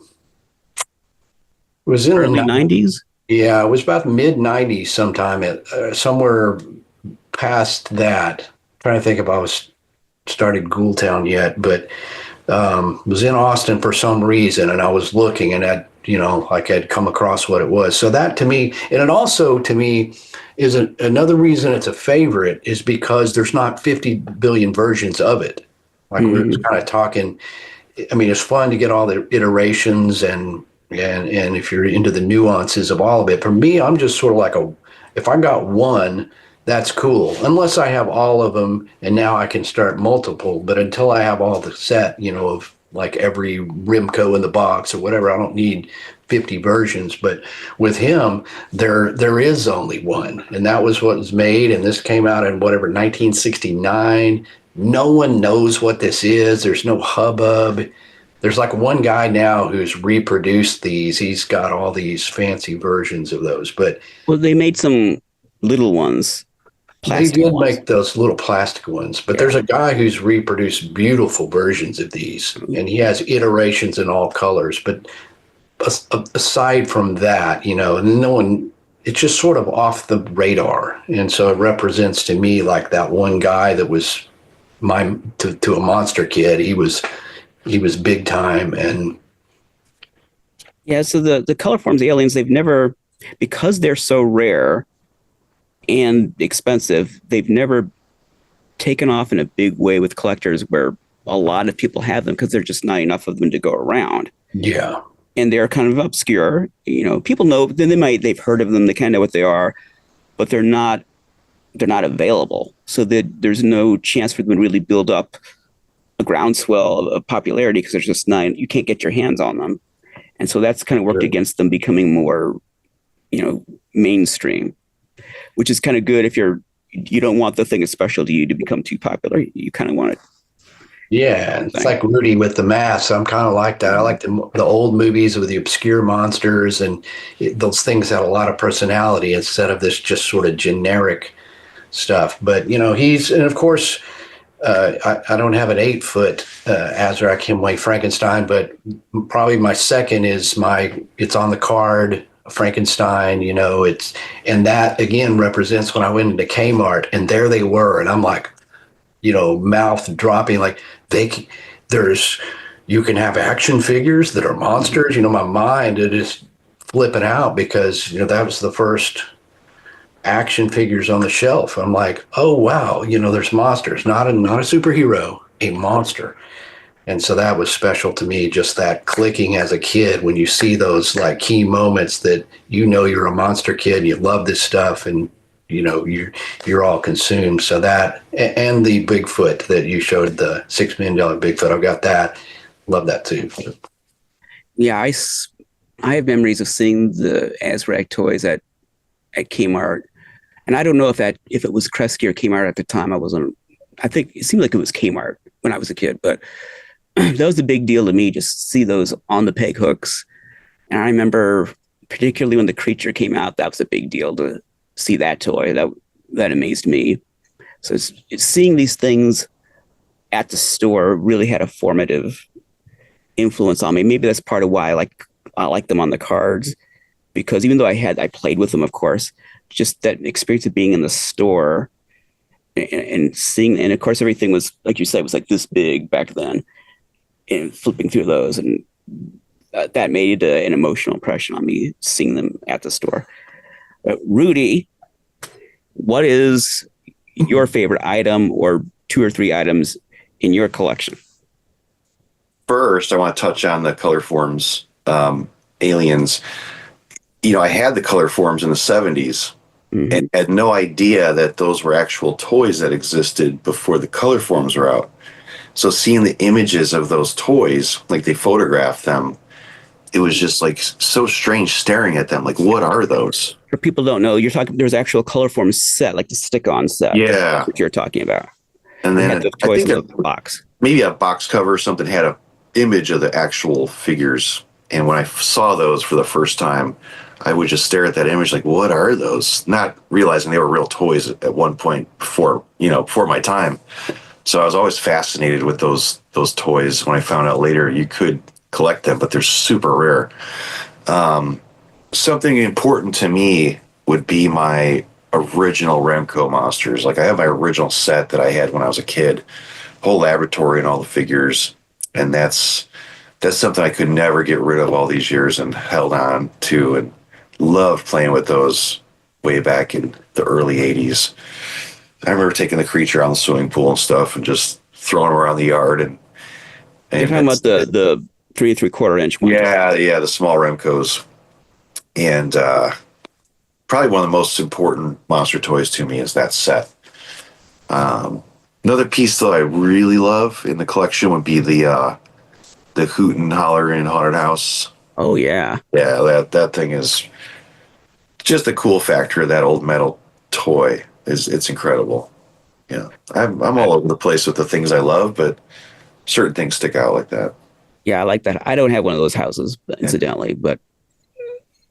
Early the 90s? Yeah, it was about mid 90s sometime somewhere past that. Trying to think if I was started Ghoultown yet, but was in Austin for some reason, and I was looking, and like I'd come across what it was. So that to me, and it also to me is another reason it's a favorite is because there's not 50 billion versions of it. Like we were kind of talking. I mean, it's fun to get all the iterations and if you're into the nuances of all of it. For me, I'm just sort of like if I got one, that's cool. Unless I have all of them, and now I can start multiple. But until I have all the set, of like every Rimco in the box or whatever, I don't need 50 versions. But with him, there is only one, and that was what was made. And this came out in whatever 1969. No one knows what this is. There's no hubbub. There's like one guy now who's reproduced these. He's got all these fancy versions of those. But they made some little ones. They did make those little plastic ones, but there's a guy who's reproduced beautiful versions of these, and he has iterations in all colors. But aside from that, no one, it's just sort of off the radar. And so it represents to me like that one guy that was to a monster kid. He was big time. And yeah, so the color forms aliens, they've never, because they're so rare and expensive, they've never taken off in a big way with collectors where a lot of people have them because there's just not enough of them to go around. Yeah. And they're kind of obscure. People know, then they've heard of them, they kind of know what they are, but they're not available. So there's no chance for them to really build up a groundswell of popularity because there's just you can't get your hands on them. And so that's kind of worked against them becoming more, mainstream, which is kind of good if you don't want the thing that's special to you to become too popular. You kind of want it. Yeah, it's like Rudy with the mask. I'm kind of like that. I like the old movies with the obscure monsters, and those things have a lot of personality instead of this just sort of generic stuff. But and of course, I don't have an 8-foot Azrak Hemingway Frankenstein, but probably my second is it's on the card. Frankenstein, and that again represents when I went into Kmart and there they were, and I'm like, mouth dropping, like you can have action figures that are monsters. My mind is just flipping out because that was the first action figures on the shelf. I'm like, oh wow, there's monsters, not a superhero, a monster. And so that was special to me, just that clicking as a kid when you see those like key moments that you're a monster kid and you love this stuff and you're all consumed. So that, and the Bigfoot that you showed, the $6 million Bigfoot, I've got that. Love that too. Yeah, I have memories of seeing the Azrak toys at Kmart, and I don't know if it was Kresge or Kmart at the time. I think it seemed like it was Kmart when I was a kid, but that was a big deal to me, just see those on the peg hooks. And I remember particularly when the Creature came out, that was a big deal to see that toy. That amazed me. So it's seeing these things at the store really had a formative influence on me. Maybe that's part of why I like them on the cards, because even though I played with them, of course, just that experience of being in the store and seeing, and of course everything was, like you said, was like this big back then, and flipping through those, and that made an emotional impression on me seeing them at the store. Rudy, what is your favorite item or 2 or 3 items in your collection? First, I want to touch on the color forms aliens. I had the color forms in the 70s and had no idea that those were actual toys that existed before the color forms were out. So seeing the images of those toys, like they photographed them, it was just like so strange staring at them. Like, what are those? For people who don't know, you're talking, there's actual color form set, like the stick-on set. Yeah. That you're talking about. And then had the toys in the box. Maybe a box cover or something had a image of the actual figures. And when I saw those for the first time, I would just stare at that image like, what are those? Not realizing they were real toys at one point before my time. So I was always fascinated with those toys. When I found out later you could collect them, but they're super rare. Something important to me would be my original Remco monsters. Like I have my original set that I had when I was a kid, whole laboratory and all the figures. And that's something I could never get rid of all these years and held on to and loved playing with those way back in the early 80s. I remember taking the creature on the swimming pool and stuff and just throwing them around the yard. And you're talking about the 3 3/4 inch one. Yeah, the small Remcos. And probably one of the most important monster toys to me is that set. Another piece that I really love in the collection would be the Hoot and Holler in Haunted House. Oh yeah. Yeah, that thing is just the cool factor of that old metal toy. It's incredible. Yeah. I'm all over the place with the things I love, but certain things stick out like that. Yeah, I like that. I don't have one of those houses, incidentally, but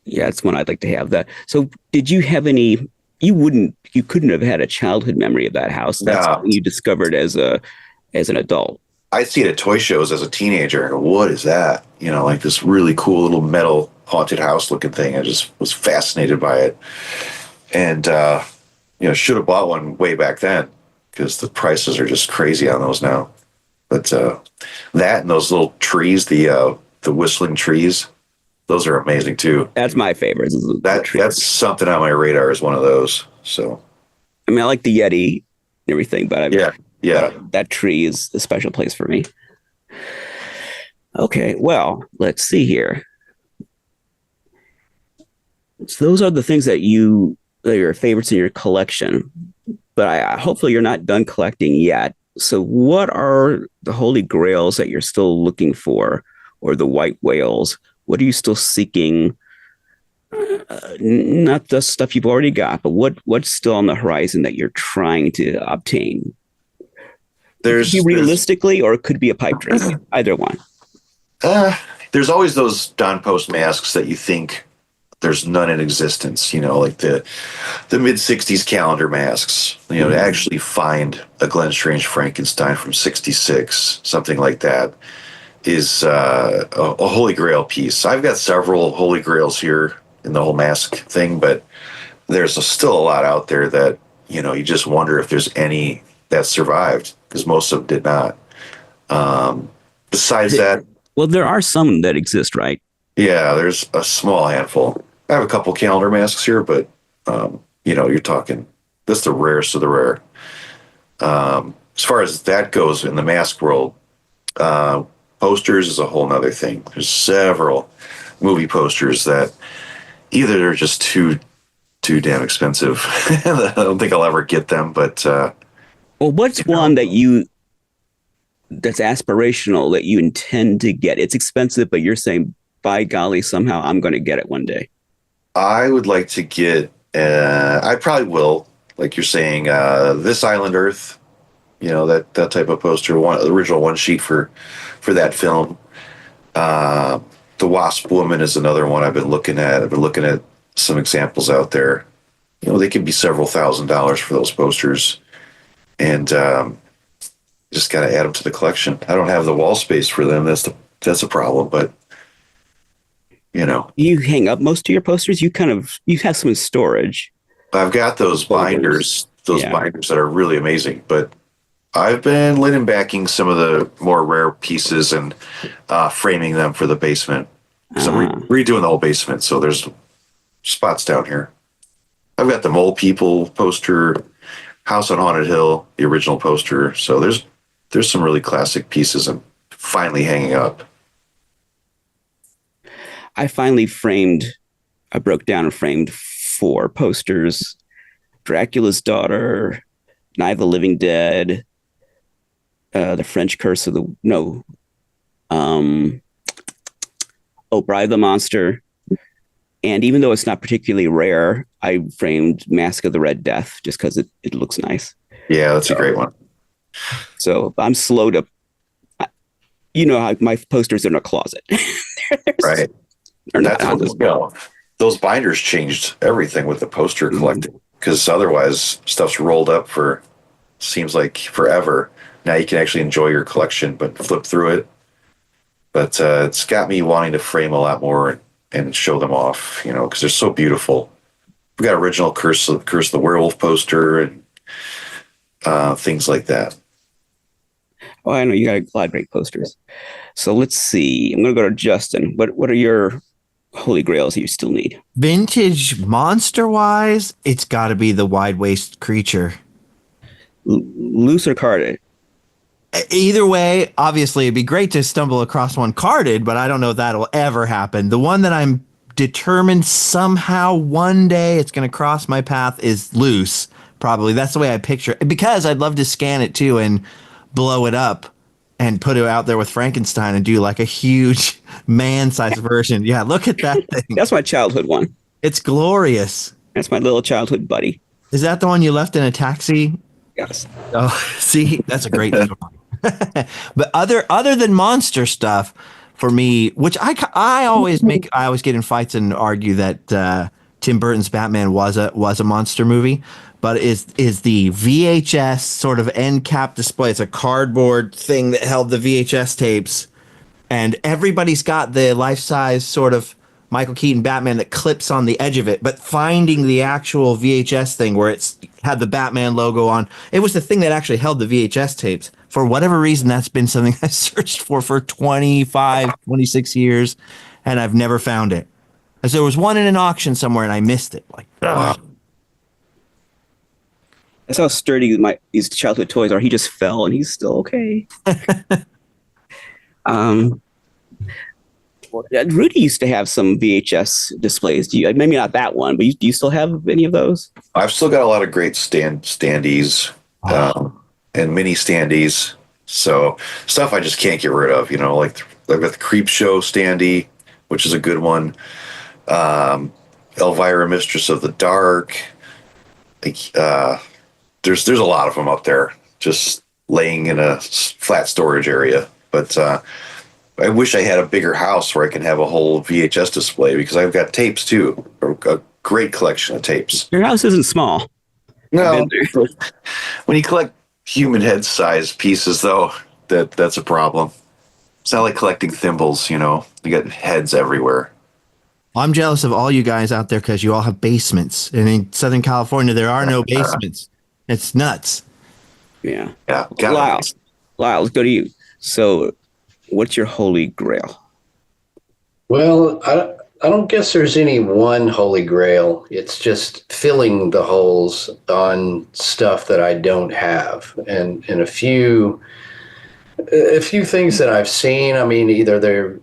yeah, it's one I'd like to have. That. So did you have any, you couldn't have had a childhood memory of that house. That's something you discovered as an adult. I'd see it at toy shows as a teenager and go, what is that? Like this really cool little metal haunted house looking thing. I just was fascinated by it. And, should have bought one way back then because the prices are just crazy on those now. But that and those little trees, the whistling trees, those are amazing too. That's my favorite. That's something on my radar is one of those. So, I mean, I like the Yeti and everything, but yeah, that tree is a special place for me. Okay, well, let's see here. So those are the things that are your favorites in your collection, but hopefully you're not done collecting yet. So what are the holy grails that you're still looking for, or the white whales? What are you still seeking? Not the stuff you've already got, but what's still on the horizon that you're trying to obtain? It could be realistically, or it could be a pipe dream. Either one. There's always those Don Post masks that you think there's none in existence, like the mid-60s calendar masks, to actually find a Glenn Strange Frankenstein from 66, something like that, is a holy grail piece. I've got several holy grails here in the whole mask thing, but there's still a lot out there that, you just wonder if there's any that survived, because most of them did not. Besides that... Well, there are some that exist, right? Yeah, there's a small handful. I have a couple calendar masks here, but, you're talking, that's the rarest of the rare. As far as that goes in the mask world, posters is a whole nother thing. There's several movie posters that either they're just too damn expensive. I don't think I'll ever get them, but... well, what's one that's aspirational that you intend to get? It's expensive, but you're saying, by golly, somehow I'm going to get it one day. I would like to get, I probably will, like you're saying, This Island Earth, that type of poster, the original one sheet for that film. The Wasp Woman is another one I've been looking at. I've been looking at some examples out there. They could be several $1,000s for those posters. And just got to add them to the collection. I don't have the wall space for them. That's a problem, but you hang up most of your posters. You have some in storage. I've got those binders those binders that are really amazing. But I've been linen backing some of the more rare pieces and framing them for the basement. So I'm redoing the whole basement. So there's spots down here. I've got the Mole People poster, House on Haunted Hill, the original poster. So there's some really classic pieces I'm finally hanging up. I broke down and framed 4 posters: Dracula's Daughter, Night of the Living Dead, The French Curse of Bride of the Monster. And even though it's not particularly rare, I framed Mask of the Red Death just because it looks nice. Yeah, that's a great one. So I'm slow to, how my posters are in a closet. Right. They're not on this bill. Those binders changed everything with the poster collecting, because otherwise stuff's rolled up for seems like forever. Now you can actually enjoy your collection, but flip through it. But it's got me wanting to frame a lot more and show them off, because they're so beautiful. We got original Curse of the Werewolf poster and things like that. Oh, I know you got a lot of great posters. So let's see. I'm going to go to Justin. What are your holy grails you still need? Vintage monster wise, it's got to be the wide waist creature. Loose or carded? Either way, obviously, it'd be great to stumble across one carded, but I don't know if that'll ever happen. The one that I'm determined somehow one day it's going to cross my path is loose. Probably that's the way I picture it, because I'd love to scan it too and blow it up and put it out there with Frankenstein and do like a huge man-sized version. Yeah, look at that thing. That's my childhood one. It's glorious. That's my little childhood buddy. Is that the one you left in a taxi? Yes. Oh, see, that's a great story. But other than monster stuff, for me, which I always get in fights and argue that Tim Burton's Batman was a monster movie, but is the VHS sort of end cap display. It's a cardboard thing that held the VHS tapes, and everybody's got the life-size sort of Michael Keaton Batman that clips on the edge of it, but finding the actual VHS thing where it's had the Batman logo on, it was the thing that actually held the VHS tapes. For whatever reason, that's been something I searched for 25, 26 years, and I've never found it. As there was one in an auction somewhere, and I missed it. Like, ugh. That's how sturdy these childhood toys are. He just fell, and he's still okay. Rudy used to have some VHS displays. Maybe not that one, but do you still have any of those? I've still got a lot of great standees and mini standees. So stuff I just can't get rid of. Like I've got the Creep Show standee, which is a good one. Elvira, Mistress of the Dark. There's a lot of them up there, just laying in a flat storage area. But I wish I had a bigger house where I can have a whole VHS display, because I've got tapes too. A great collection of tapes. Your house isn't small. No, when you collect human head size pieces, though, that's a problem. It's not like collecting thimbles, you got heads everywhere. I'm jealous of all you guys out there because you all have basements. And in Southern California, there are no basements. It's nuts. Yeah. Yeah. Lyle, let's go to you. So what's your holy grail? Well, I don't guess there's any one holy grail. It's just filling the holes on stuff that I don't have. And a few things that I've seen, I mean, either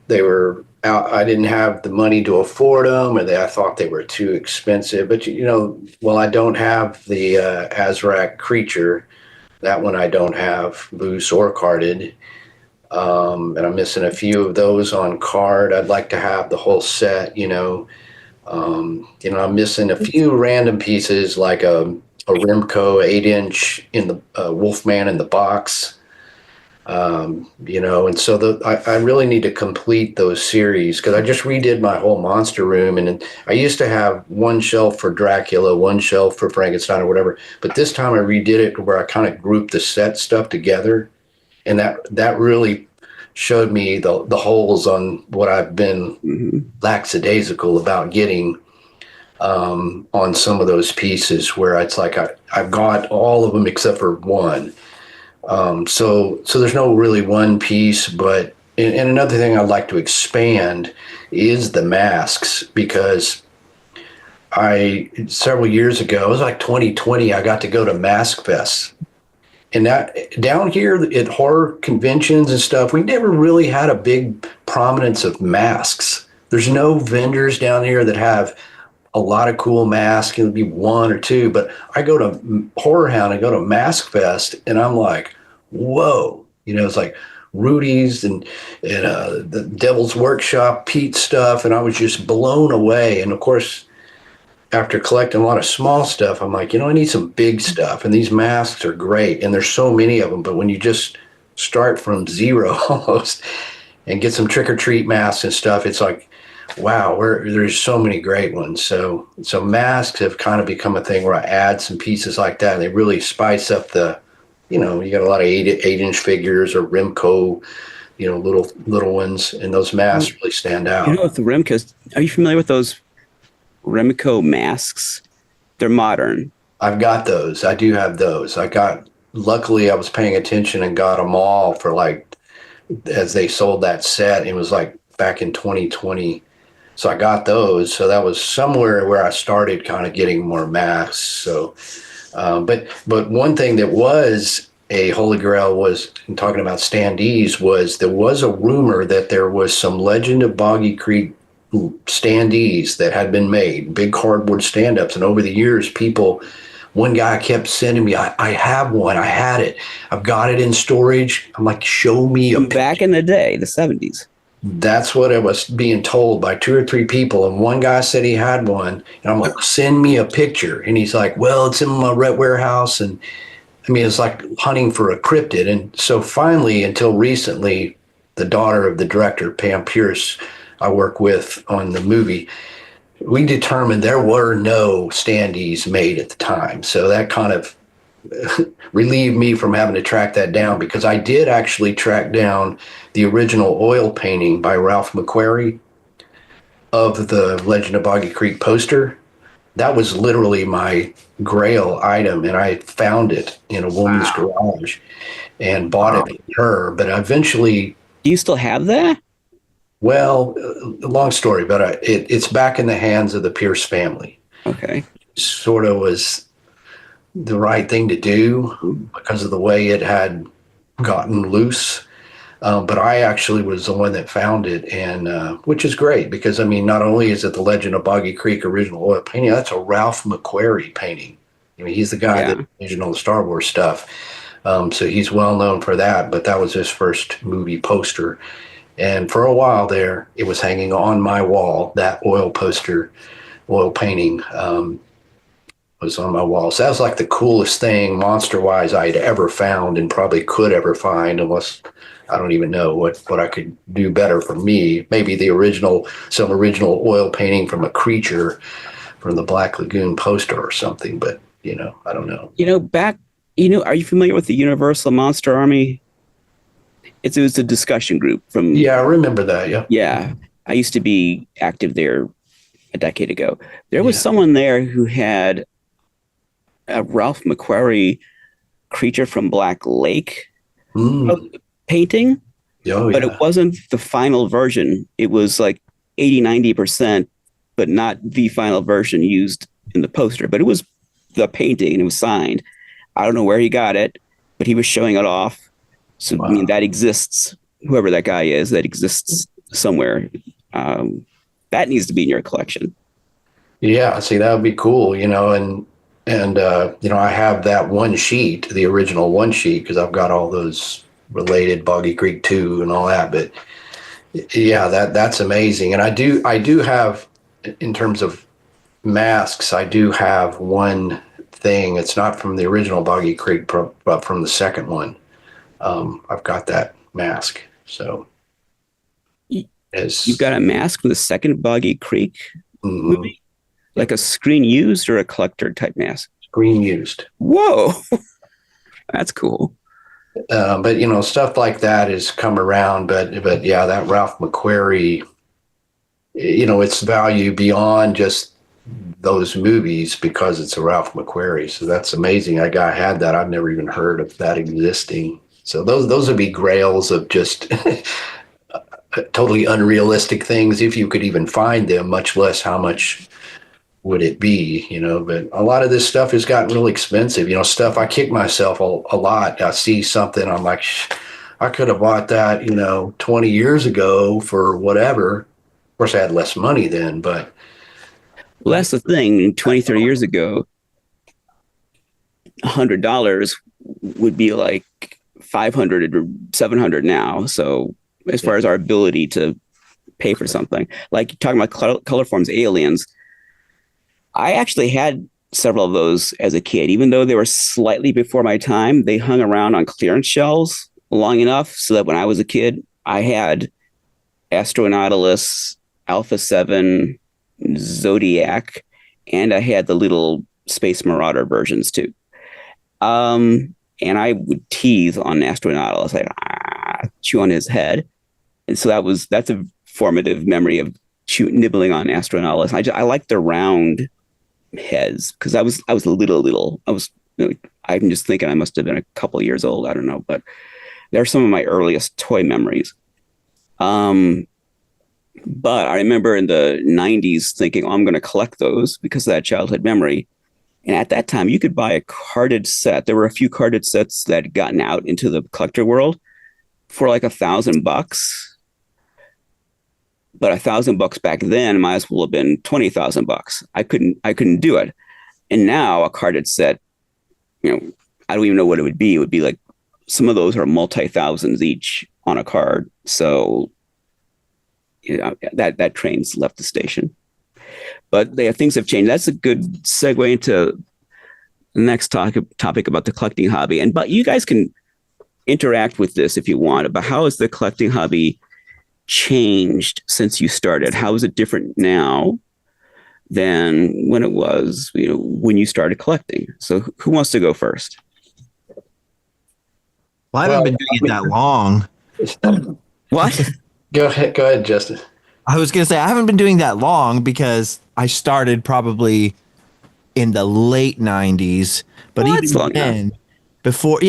they were out, I didn't have the money to afford them, or I thought they were too expensive. But, I don't have the Azrak creature. That one I don't have loose or carded. And I'm missing a few of those on card. I'd like to have the whole set, I'm missing a few random pieces like a Remco 8-inch in the Wolfman in the box. And so I really need to complete those series, because I just redid my whole monster room, and I used to have one shelf for Dracula, one shelf for Frankenstein or whatever, but this time I redid it where I kind of grouped the set stuff together, and that really showed me the holes on what I've been lackadaisical about getting. on some of those pieces where it's like I've got all of them except for one. So there's no really one piece, but and another thing I'd like to expand is the masks, because several years ago, it was like 2020, I got to go to Mask Fest. And that down here at horror conventions and stuff, we never really had a big prominence of masks. There's no vendors down here that have a lot of cool masks. It would be one or two, but I go to Horror Hound, I go to Mask Fest, and I'm like, whoa, it's like Rudy's and the Devil's Workshop, Pete stuff, and I was just blown away. And of course, after collecting a lot of small stuff, I'm like, I need some big stuff, and these masks are great, and there's so many of them. But when you just start from zero almost and get some trick or treat masks and stuff, it's like, wow, there's so many great ones. So masks have kind of become a thing where I add some pieces like that, and they really spice up you got a lot of 8-inch figures or Remco, little ones, and those masks really stand out. With the Remcos, are you familiar with those Remco masks? They're modern. I've got those. I do have those. Luckily I was paying attention and got them all for as they sold that set. It was like back in 2020. So I got those. So that was somewhere where I started kind of getting more masks. So, but one thing that was a holy grail was, in talking about standees, there was a rumor that there was some Legend of Boggy Creek standees that had been made, big cardboard stand-ups, and over the years one guy kept sending me, I have one, I had it, I've got it in storage. I'm like, show me a picture. Back in the day, the 70s. That's what I was being told by 2 or 3 people, and one guy said he had one, and I'm like, send me a picture. And he's like, well, it's in my warehouse. And I mean, it's like hunting for a cryptid. And so finally, until recently, the daughter of the director, Pam Pierce, I work with on the movie, we determined there were no standees made at the time. So that kind of relieved me from having to track that down, because I did actually track down the original oil painting by Ralph McQuarrie of the Legend of Boggy Creek poster. That was literally my grail item, and I found it in a woman's garage and bought it from her. But eventually... Do you still have that? Well, long story, but it's back in the hands of the Pierce family. Okay. Sort of was the right thing to do because of the way it had gotten loose. But I actually was the one that found it, and which is great, because, I mean, not only is it the Legend of Boggy Creek original oil painting, that's a Ralph McQuarrie painting. I mean, he's the guy that did all the Star Wars stuff. So he's well known for that, but that was his first movie poster. And for a while there, it was hanging on my wall. That oil painting was on my wall. So that was like the coolest thing, monster-wise, I'd ever found, and probably could ever find, unless I don't even know what I could do better for me. Maybe some original oil painting from a creature from the Black Lagoon poster or something, but, I don't know. Are you familiar with the Universal Monster Army? It was a discussion group from... Yeah, I remember that, yeah. Yeah. I used to be active there a decade ago. There was someone there who had a Ralph McQuarrie creature from Black Lake painting, but it wasn't the final version. It was like 80-90%, but not the final version used in the poster. But it was the painting, and it was signed. I don't know where he got it, but he was showing it off. So, I mean, that exists. Whoever that guy is, that exists somewhere. That needs to be in your collection. Yeah, see, that would be cool, and I have that one sheet, the original one sheet, because I've got all those related Boggy Creek 2 and all that. But yeah, that's amazing. And I do have, in terms of masks, I do have one thing. It's not from the original Boggy Creek, but from the second one. I've got that mask. So you've got a mask from the second Boggy Creek movie? Like a screen used or a collector type mask? Screen used. Whoa. That's cool. But stuff like that has come around. But yeah, that Ralph McQuarrie, its value beyond just those movies because it's a Ralph McQuarrie. So that's amazing. I had that. I've never even heard of that existing. So those would be grails of just totally unrealistic things, if you could even find them, much less how much would it be, but a lot of this stuff has gotten really expensive, stuff. I kick myself a lot. I see something, I'm like, I could have bought that, 20 years ago for whatever. Of course I had less money then, but. Well, that's the thing. 20, 30 years ago, $100 would be like 500 or 700 now. So as far as our ability to pay for something, like talking about Colorform's Aliens, I actually had several of those as a kid, even though they were slightly before my time. They hung around on clearance shelves long enough so that when I was a kid, I had Astronautilus, Alpha 7, Zodiac, and I had the little Space Marauder versions too. And I would tease on Astronautilus, like chew on his head, and so that's a formative memory of nibbling on Astronautilus. I liked the round heads because I was little. I'm just thinking I must have been a couple of years old. I don't know, but they're some of my earliest toy memories. But I remember in the 90s thinking, I'm going to collect those because of that childhood memory. And at that time, you could buy a carded set. There were a few carded sets that had gotten out into the collector world for like $1,000. But $1,000 back then might as well have been $20,000. I couldn't do it. And now a carded set, I don't even know what it would be. It would be like some of those are multi-thousands each on a card. So that train's left the station. But things have changed. That's a good segue into the next topic about the collecting hobby. But you guys can interact with this if you want about how has the collecting hobby changed since you started? How is it different now than when it was, when you started collecting? So who wants to go first? Well, I haven't been doing it that long. What? Go ahead, Justin. I was going to say, I haven't been doing that long because I started probably in the late 90s. But even then, before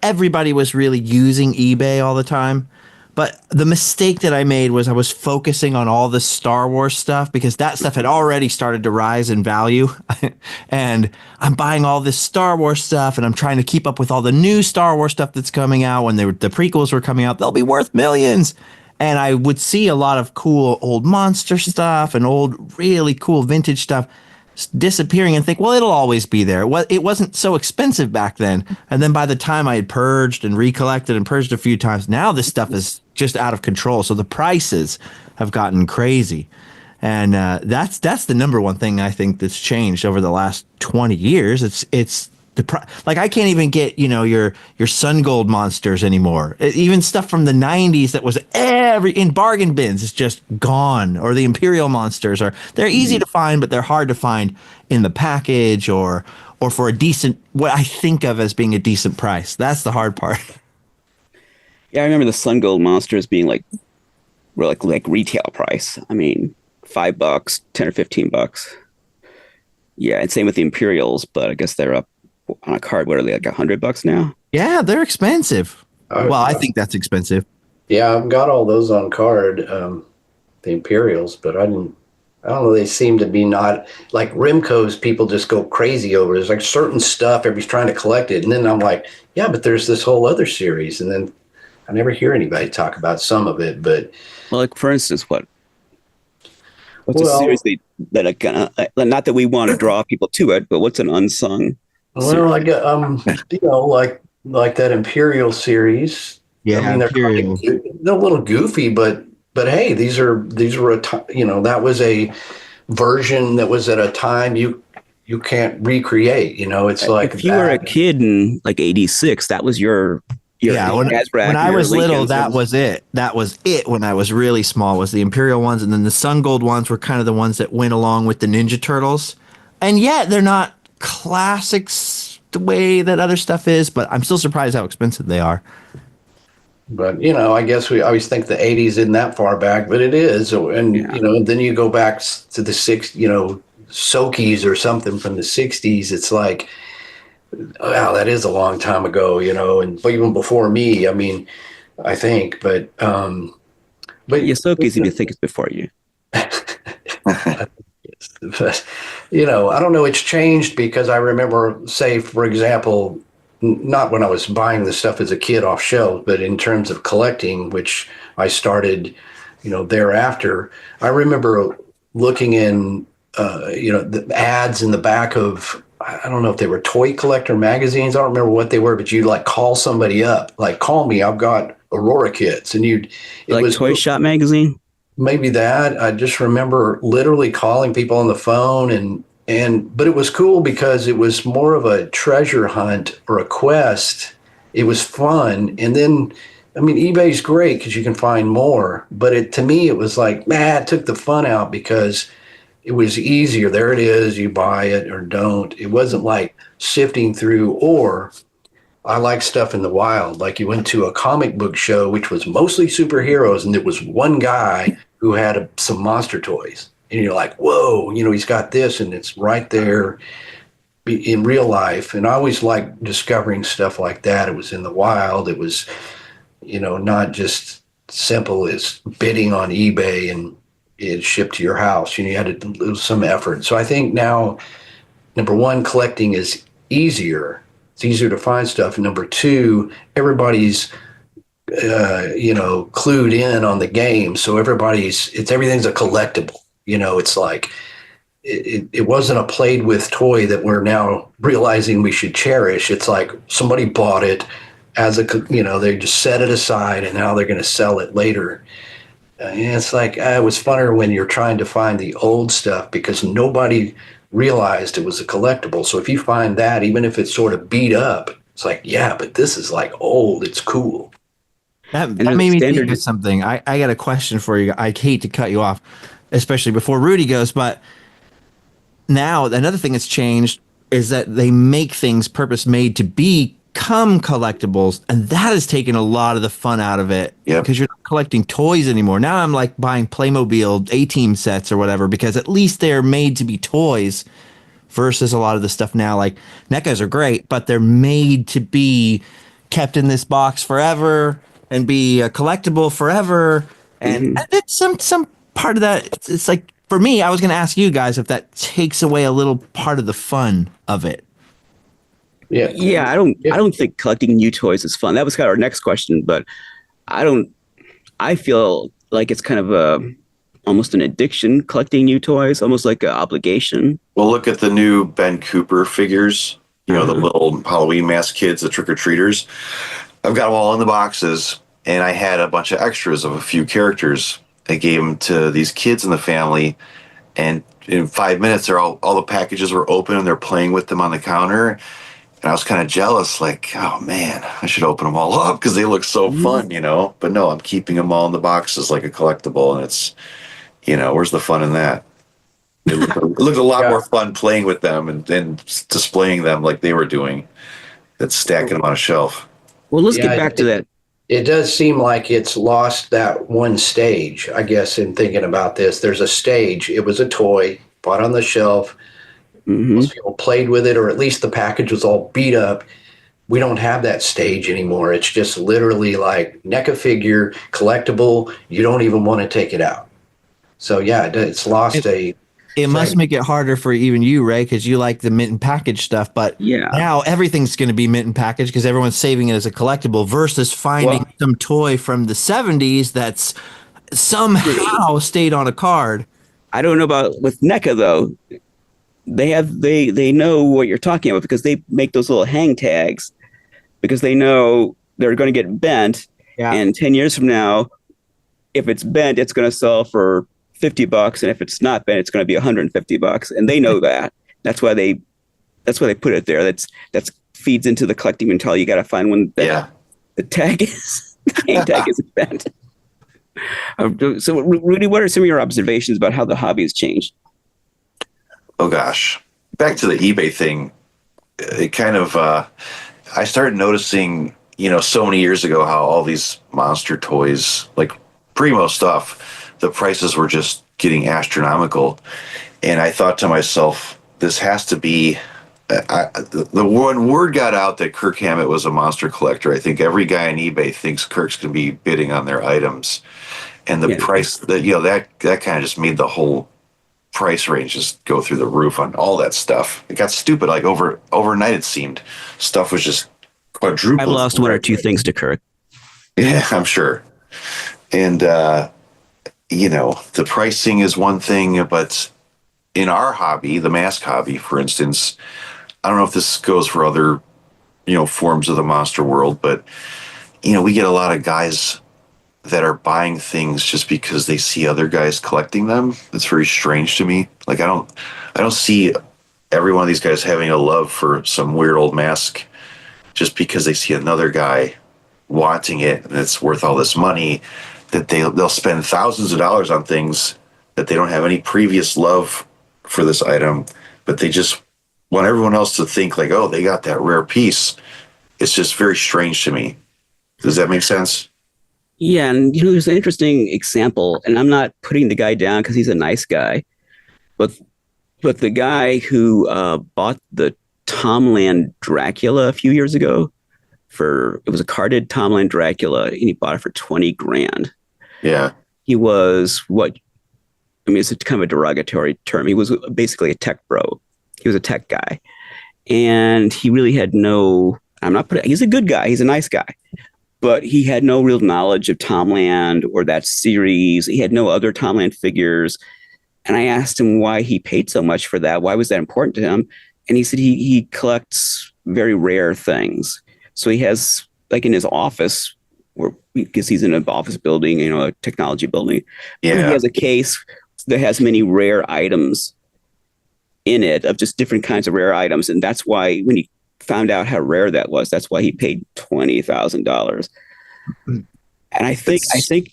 everybody was really using eBay all the time. But the mistake that I made was I was focusing on all the Star Wars stuff because that stuff had already started to rise in value. And I'm buying all this Star Wars stuff and I'm trying to keep up with all the new Star Wars stuff that's coming out. When the prequels were coming out, they'll be worth millions. And I would see a lot of cool old monster stuff and old really cool vintage stuff disappearing and think, well, it'll always be there. Well, it wasn't so expensive back then. And then by the time I had purged and recollected and purged a few times, now this stuff is just out of control. So the prices have gotten crazy. And that's the number one thing I think that's changed over the last 20 years. It's like I can't even get, your Sun Gold monsters anymore. Even stuff from the 90s that was in bargain bins is just gone. Or the Imperial monsters they're easy to find, but they're hard to find in the package or for a decent, what I think of as being a decent price. That's the hard part. Yeah, I remember the Sun Gold monsters being like retail price. I mean, $5, $10 or $15. Yeah, and same with the Imperials, but I guess they're up on a card. What are they, like $100 now? Yeah, they're expensive. Well, I think that's expensive. Yeah, I've got all those on card, the Imperials, but I don't know. They seem to be not like Remco's. People just go crazy over. There's like certain stuff. Everybody's trying to collect it, and then I'm like, yeah, but there's this whole other series, and then I never hear anybody talk about some of it. But well, like for instance, what's a series that are gonna, not that we want to draw people to it, but what's an unsung? Well, I got like that Imperial series. Yeah, I mean, they're a little goofy, but hey, these were that was a version that was at a time you can't recreate. It's like if you were a kid in like '86, that was your when I was little, that was it. That was it. When I was really small, was the Imperial ones, and then the Sun Gold ones were kind of the ones that went along with the Ninja Turtles, and yet they're not classics the way that other stuff is. But I'm still surprised how expensive they are. But I guess we always think the '80s isn't that far back, but it is. And Yeah. and then you go back to the Sokies or something from the '60s. It's like, wow, that is a long time ago. And even before me. I mean, I think, but Yosoki's if you think it's before you. but, I don't know. It's changed because I remember, say, for example, not when I was buying the stuff as a kid off shelves, but in terms of collecting, which I started, thereafter. I remember looking in, the ads in the back of, I don't know if they were toy collector magazines. I don't remember what they were, but you'd like call somebody up, like, call me, I've got Aurora kits. And it Like was Toy Shop magazine. maybe that. I just remember literally calling people on the phone but it was cool because it was more of a treasure hunt or a quest. It was fun. And then, I mean, eBay's great because you can find more, but to me, it was like, it took the fun out because it was easier. There it is. You buy it or don't. It wasn't like sifting through, or I like stuff in the wild. Like, you went to a comic book show, which was mostly superheroes, and there was one guy who had some monster toys. And you're like, whoa, he's got this, and it's right there in real life. And I always liked discovering stuff like that. It was in the wild. It was, not just simple as bidding on eBay and it shipped to your house. You had to lose some effort. So I think now, number one, collecting is easier. It's easier to find stuff. And number two, everybody's clued in on the game. So everything's a collectible. It's like it wasn't a played with toy that we're now realizing we should cherish. It's like somebody bought it as they just set it aside and now they're going to sell it later. It's like, it was funner when you're trying to find the old stuff because nobody realized it was a collectible. So if you find that, even if it's sort of beat up, it's like, yeah, but this is like old. It's cool. That made me think of something. I got a question for you. I hate to cut you off, especially before Rudy goes, but now another thing that's changed is that they make things purpose made to become collectibles, and that has taken a lot of the fun out of it. Yeah, because you're not collecting toys anymore. Now I'm like buying Playmobil A-Team sets or whatever because at least they're made to be toys versus a lot of the stuff now. Like NECAs are great, but they're made to be kept in this box forever and be a collectible forever. And it's some part of that. It's like, for me, I was going to ask you guys if that takes away a little part of the fun of it. Yeah. I don't think collecting new toys is fun. That was kind of our next question, but I feel like it's kind of almost an addiction, collecting new toys, almost like an obligation. Well, look at the new Ben Cooper figures, the little Halloween mask kids, the trick-or-treaters. I've got them all in the boxes, and I had a bunch of extras of a few characters. I gave them to these kids in the family, and in 5 minutes, all the packages were open, and they're playing with them on the counter. And I was kind of jealous, like, oh man, I should open them all up because they look so fun, But no, I'm keeping them all in the boxes like a collectible, and it's, where's the fun in that? It looked a lot more fun playing with them and displaying them like they were doing than stacking them on a shelf. Well, let's get back to that. It does seem like it's lost that one stage, I guess, in thinking about this. There's a stage. It was a toy, bought on the shelf. Most people played with it, or at least the package was all beat up. We don't have that stage anymore. It's just literally like NECA figure, collectible. You don't even want to take it out. So, yeah, it's lost It must make it harder for even you, Ray, because you like the mint and package stuff. But now everything's going to be mint and package because everyone's saving it as a collectible versus finding some toy from the 70s that's somehow stayed on a card. I don't know about with NECA, though. They know what you're talking about because they make those little hang tags because they know they're going to get bent. Yeah. And 10 years from now, if it's bent, it's going to sell for $50, and if it's not bent, it's going to be $150, and they know that. That's why they put it there. That's feeds into the collecting mentality. You got to find one that the tag is the tag is bent. So, Rudy, what are some of your observations about how the hobby has changed? Oh gosh, back to the eBay thing. It kind of I started noticing so many years ago, how all these monster toys, like primo stuff, the prices were just getting astronomical. And I thought to myself, this has to be, when word got out that Kirk Hammett was a monster collector, I think every guy on eBay thinks Kirk's going to be bidding on their items. And the price, that kind of just made the whole price range just go through the roof on all that stuff. It got stupid. Like overnight, it seemed stuff was just quadrupled. I've lost one or two things to Kirk. Yeah, I'm sure. And the pricing is one thing, but in our hobby, the mask hobby, for instance, I don't know if this goes for other, forms of the monster world, but we get a lot of guys that are buying things just because they see other guys collecting them. It's very strange to me. Like I don't see every one of these guys having a love for some weird old mask just because they see another guy wanting it and it's worth all this money, that they'll spend thousands of dollars on things that they don't have any previous love for this item, but they just want everyone else to think like, oh, they got that rare piece. It's just very strange to me. Does that make sense? Yeah, and there's an interesting example, and I'm not putting the guy down because he's a nice guy, but the guy who bought the Tomland Dracula a few years ago it was a carded Tomland Dracula, and he bought it for $20,000. Yeah, he was it's kind of a derogatory term. He was basically a tech bro. He was a tech guy, and he really had he's a good guy. He's a nice guy. But he had no real knowledge of Tomland or that series. He had no other Tomland figures. And I asked him why he paid so much for that. Why was that important to him? And he said he collects very rare things. So he has, like in his office, because he's in an office building, a technology building. Yeah. He has a case that has many rare items in it, of just different kinds of rare items. And that's why when he found out how rare that was, that's why he paid $20,000. And I think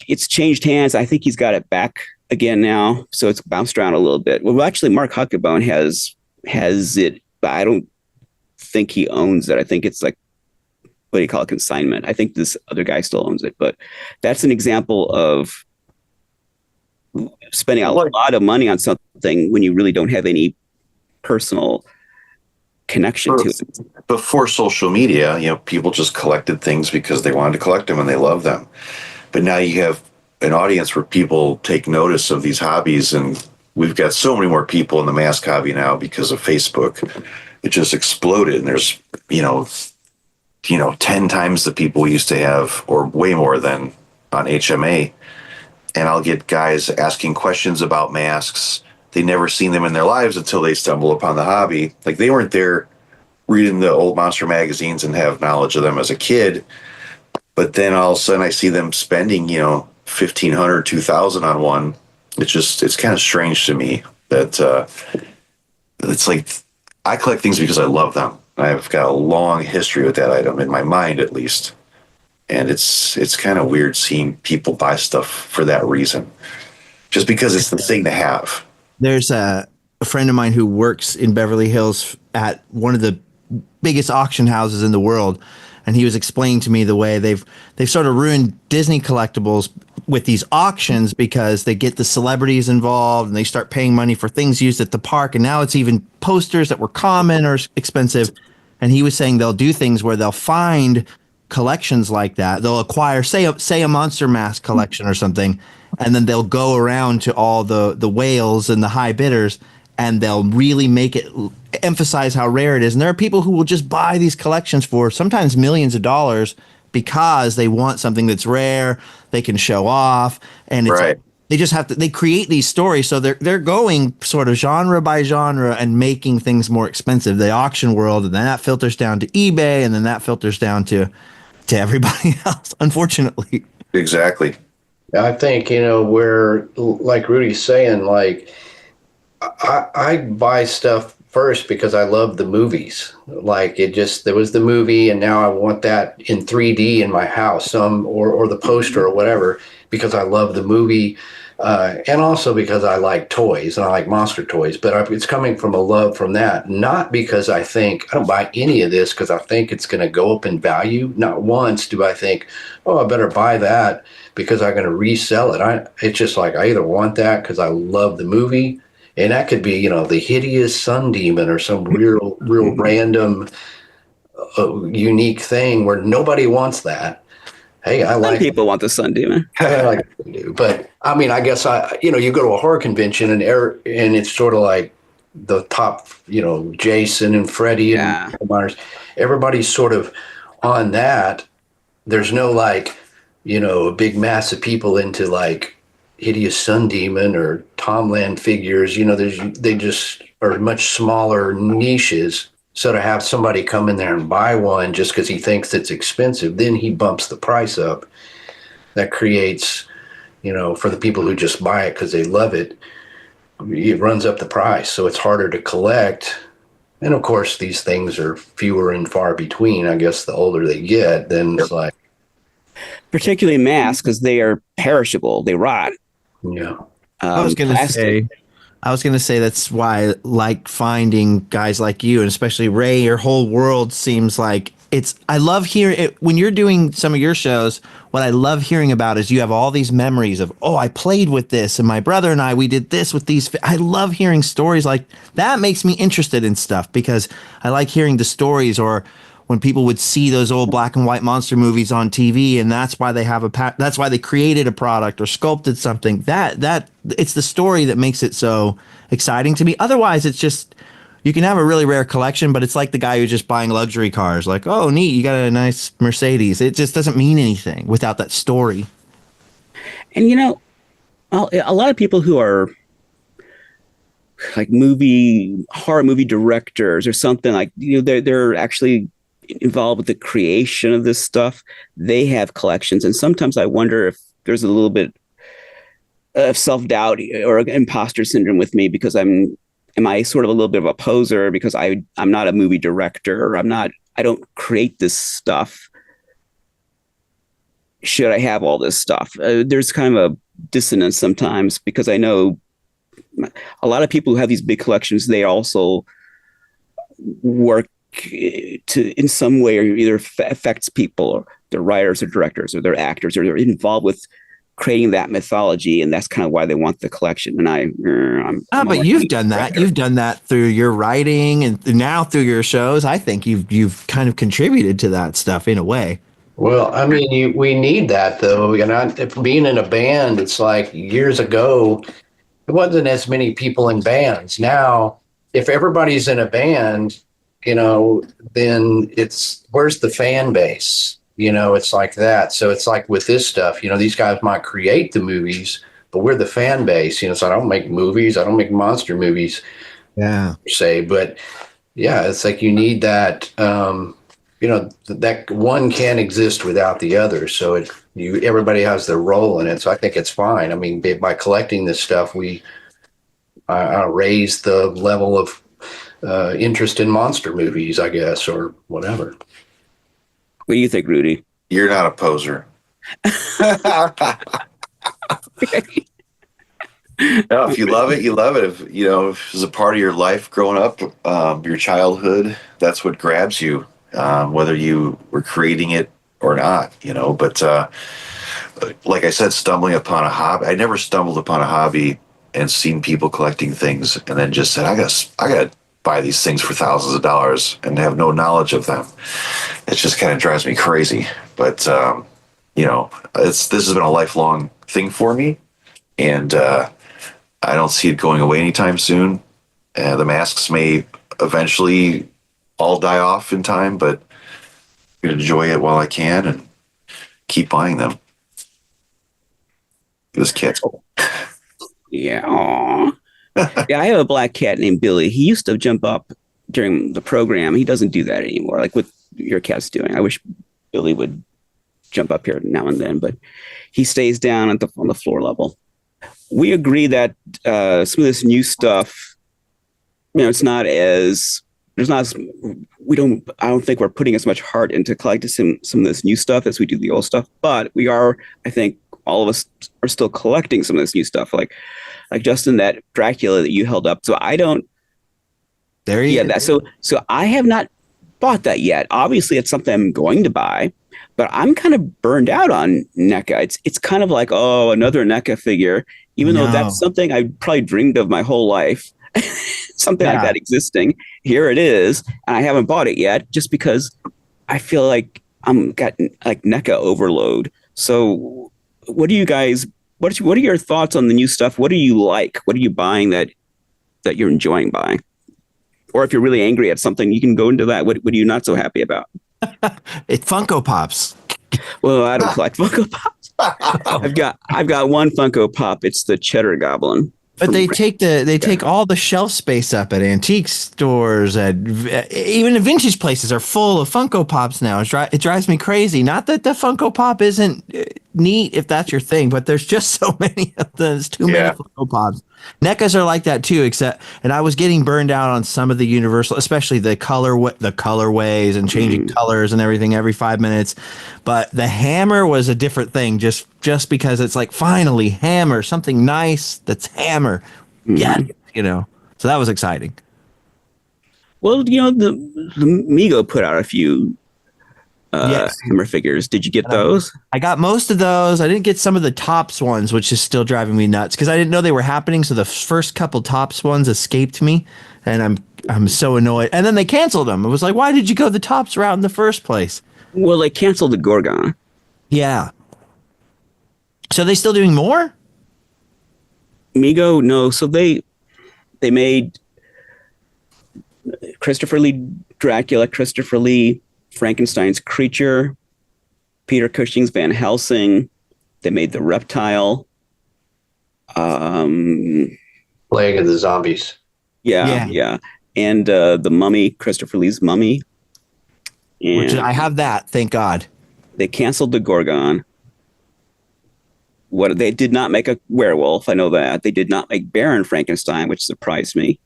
it's changed hands. I think he's got it back again now, so it's bounced around a little bit. Well, actually, Mark Huckabone has it, but I don't think he owns it. I think it's like, what do you call it, consignment. I think this other guy still owns it, but that's an example of spending a lot of money on something when you really don't have any personal connection to it. Before social media, people just collected things because they wanted to collect them and they love them. But now you have an audience where people take notice of these hobbies, and we've got so many more people in the mask hobby now because of Facebook. It just exploded, and there's 10 times the people we used to have, or way more than on HMA. And I'll get guys asking questions about masks. They never seen them in their lives until they stumble upon the hobby. Like they weren't there reading the old monster magazines and have knowledge of them as a kid. But then all of a sudden I see them spending, $1,500, $2,000 on one. It's kind of strange to me that it's like I collect things because I love them. I've got a long history with that item, in my mind at least. And it's kind of weird seeing people buy stuff for that reason, just because it's the thing to have. There's a friend of mine who works in Beverly Hills at one of the biggest auction houses in the world, and he was explaining to me the way they've sort of ruined Disney collectibles with these auctions, because they get the celebrities involved and they start paying money for things used at the park, and now it's even posters that were common or expensive. And he was saying they'll do things where they'll find collections like that. They'll acquire, say a monster mask collection or something, and then they'll go around to all the whales and the high bidders, and they'll really make it emphasize how rare it is. And there are people who will just buy these collections for sometimes millions of dollars because they want something that's rare, they can show off, and it's right. They just have to, they create these stories. So they're going sort of genre by genre and making things more expensive. The auction world, and then that filters down to eBay, and then that filters down to everybody else, unfortunately. Exactly. I think, where, like Rudy's saying, like, I buy stuff first because I love the movies. Like there was the movie, and now I want that in 3D in my house, or the poster or whatever, because I love the movie. And also because I like toys and I like monster toys, but it's coming from a love from that, not because I don't buy any of this because I think it's going to go up in value. Not once do I think, oh, I better buy that because I'm going to resell it. It's just like I either want that because I love the movie, and that could be, the hideous sun demon or some real random, unique thing where nobody wants that. Hey, I Some like people want the sun demon. I like to do, but I mean, I guess you go to a horror convention and it's sort of like the top, Jason and Freddy and Yeah. Myers. Everybody's sort of on that. There's no like, a big mass of people into like hideous sun demon or Tomland figures. They just are much smaller niches. So to have somebody come in there and buy one just because he thinks it's expensive, then he bumps the price up. That creates, for the people who just buy it because they love it, it runs up the price. So it's harder to collect. And of course, these things are fewer and far between. I guess the older they get, then it's like. Particularly masks, because they are perishable. They rot. Yeah. I was going to say that's why I like finding guys like you, and especially Ray. Your whole world seems like I love hearing it when you're doing some of your shows. What I love hearing about is you have all these memories of, oh, I played with this, and my brother and we did this with these. I love hearing stories like that. Makes me interested in stuff because I like hearing the stories, or when people would see those old black and white monster movies on TV, and that's why they have that's why they created a product or sculpted something. That it's the story that makes it so exciting to me. Otherwise, it's just, you can have a really rare collection, but it's like the guy who's just buying luxury cars. Like, oh, neat, you got a nice Mercedes. It just doesn't mean anything without that story. And a lot of people who are like horror movie directors or something, like, they're actually involved with the creation of this stuff. They have collections, and sometimes I wonder if there's a little bit of self-doubt or imposter syndrome with me, because am I sort of a little bit of a poser because I'm not a movie director, or I don't create this stuff. Should I have all this stuff? There's kind of a dissonance sometimes, because I know a lot of people who have these big collections, they also work in some way, or either affects people, or they're writers or directors or they're actors, or they're involved with creating that mythology, and that's kind of why they want the collection. And but you've done that. You've done that through your writing and now through your shows. I think you've kind of contributed to that stuff in a way. Well, I mean, we need that though. If being in a band, it's like years ago, there wasn't as many people in bands. Now, if everybody's in a band, then where's the fan base? It's like that. So it's like with this stuff, these guys might create the movies, but we're the fan base. So I don't make movies. I don't make monster movies. Yeah. Per se, but yeah, it's like you need that. That one can't exist without the other. So everybody has their role in it. So I think it's fine. I mean, by collecting this stuff, I raise the level of interest in monster movies, I guess, or whatever. What do you think, Rudy? You're not a poser. No, if you love it, you love it. If it's a part of your life growing up, your childhood, that's what grabs you, whether you were creating it or not, But like I said, stumbling upon a hobby, I never stumbled upon a hobby and seen people collecting things and then just said, I got to buy these things for thousands of dollars and have no knowledge of them. It just kind of drives me crazy. But, this has been a lifelong thing for me. And I don't see it going away anytime soon. The masks may eventually all die off in time, but I'm going to enjoy it while I can and keep buying them. This cat's old. Yeah. Aww. Yeah, I have a black cat named Billy. He used to jump up during the program. He doesn't do that anymore, like what your cat's doing. I wish Billy would jump up here now and then, but he stays down on the floor level. We agree that some of this new stuff it's not as there's not as, I don't think we're putting as much heart into collecting some of this new stuff as we do the old stuff, but we are, I think all of us are still collecting some of this new stuff, like Justin, that Dracula that you held up. So I don't. There you go. So I have not bought that yet. Obviously, it's something I'm going to buy, but I'm kind of burned out on NECA. It's kind of like, oh, another NECA figure, even though that's something I probably dreamed of my whole life. Something like that existing. Here it is, and I haven't bought it yet, just because I feel like I'm got like NECA overload. So, what do you guys? What are your thoughts on the new stuff? What do you like? What are you buying that you're enjoying buying? Or if you're really angry at something, you can go into that. What are you not so happy about? It's Funko Pops. Well, I don't collect Funko Pops. I've got one Funko Pop. It's the Cheddar Goblin. But they take all the shelf space up at antique stores, and even the vintage places are full of Funko Pops now. It drives me crazy. Not that the Funko Pop isn't neat if that's your thing, but there's just so many of them. There's too many Funko Pops. NECAs are like that too, and I was getting burned out on some of the Universal, especially the colorways and changing colors and everything every 5 minutes. But the Hammer was a different thing, just because it's like, finally Hammer, something nice that's Hammer. Yeah, so that was exciting. Well, the Mego put out a few Hammer figures. Did you get those? I got most of those. I didn't get some of the Tops ones, which is still driving me nuts because I didn't know they were happening. So the first couple Tops ones escaped me, and I'm so annoyed. And then they canceled them. I was like, why did you go the Tops route in the first place? Well, they canceled the Gorgon. Yeah. So are they still doing more? Mego, no. So they made Christopher Lee Dracula, Christopher Lee Frankenstein's Creature, Peter Cushing's Van Helsing. They made the Reptile. Plague of the Zombies. Yeah. And the Mummy, Christopher Lee's Mummy. And which I have that, thank God. They canceled the Gorgon. They did not make a werewolf, I know that. They did not make Baron Frankenstein, which surprised me.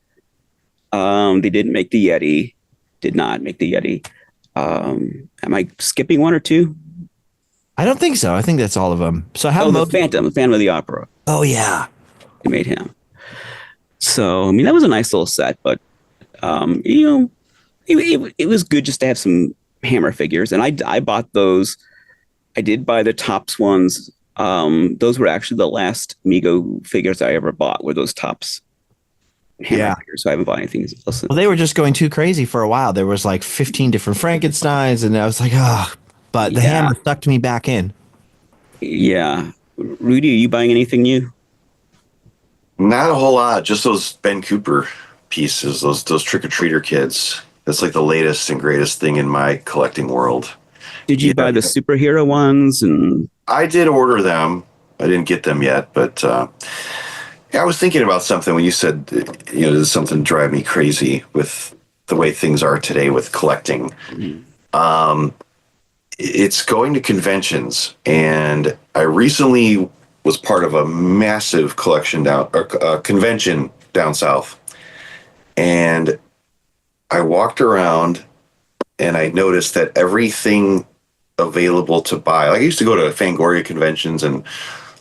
They didn't make the Yeti. Did not make the Yeti. Am I skipping one or two? I don't think so. I think that's all of them. So how the Phantom of the Opera. Oh yeah, they made him. So I mean, that was a nice little set, but it was good just to have some Hammer figures, and I bought those. I did buy the Tops ones. Those were actually the last Mego figures I ever bought. Were those Tops? Hammer figures, so I haven't bought anything else. Well, they were just going too crazy for a while. There was like 15 different Frankensteins, and I was like, oh. But the Hammer sucked me back in. Yeah. Rudy, are you buying anything new? Not a whole lot. Just those Ben Cooper pieces, those trick-or-treater kids. That's like the latest and greatest thing in my collecting world. Did you buy the superhero ones? And I did order them. I didn't get them yet, but I was thinking about something when you said, does something drive me crazy with the way things are today with collecting. Mm-hmm. It's going to conventions, and I recently was part of a massive convention down south, and I walked around and I noticed that everything available to buy, like I used to go to Fangoria conventions and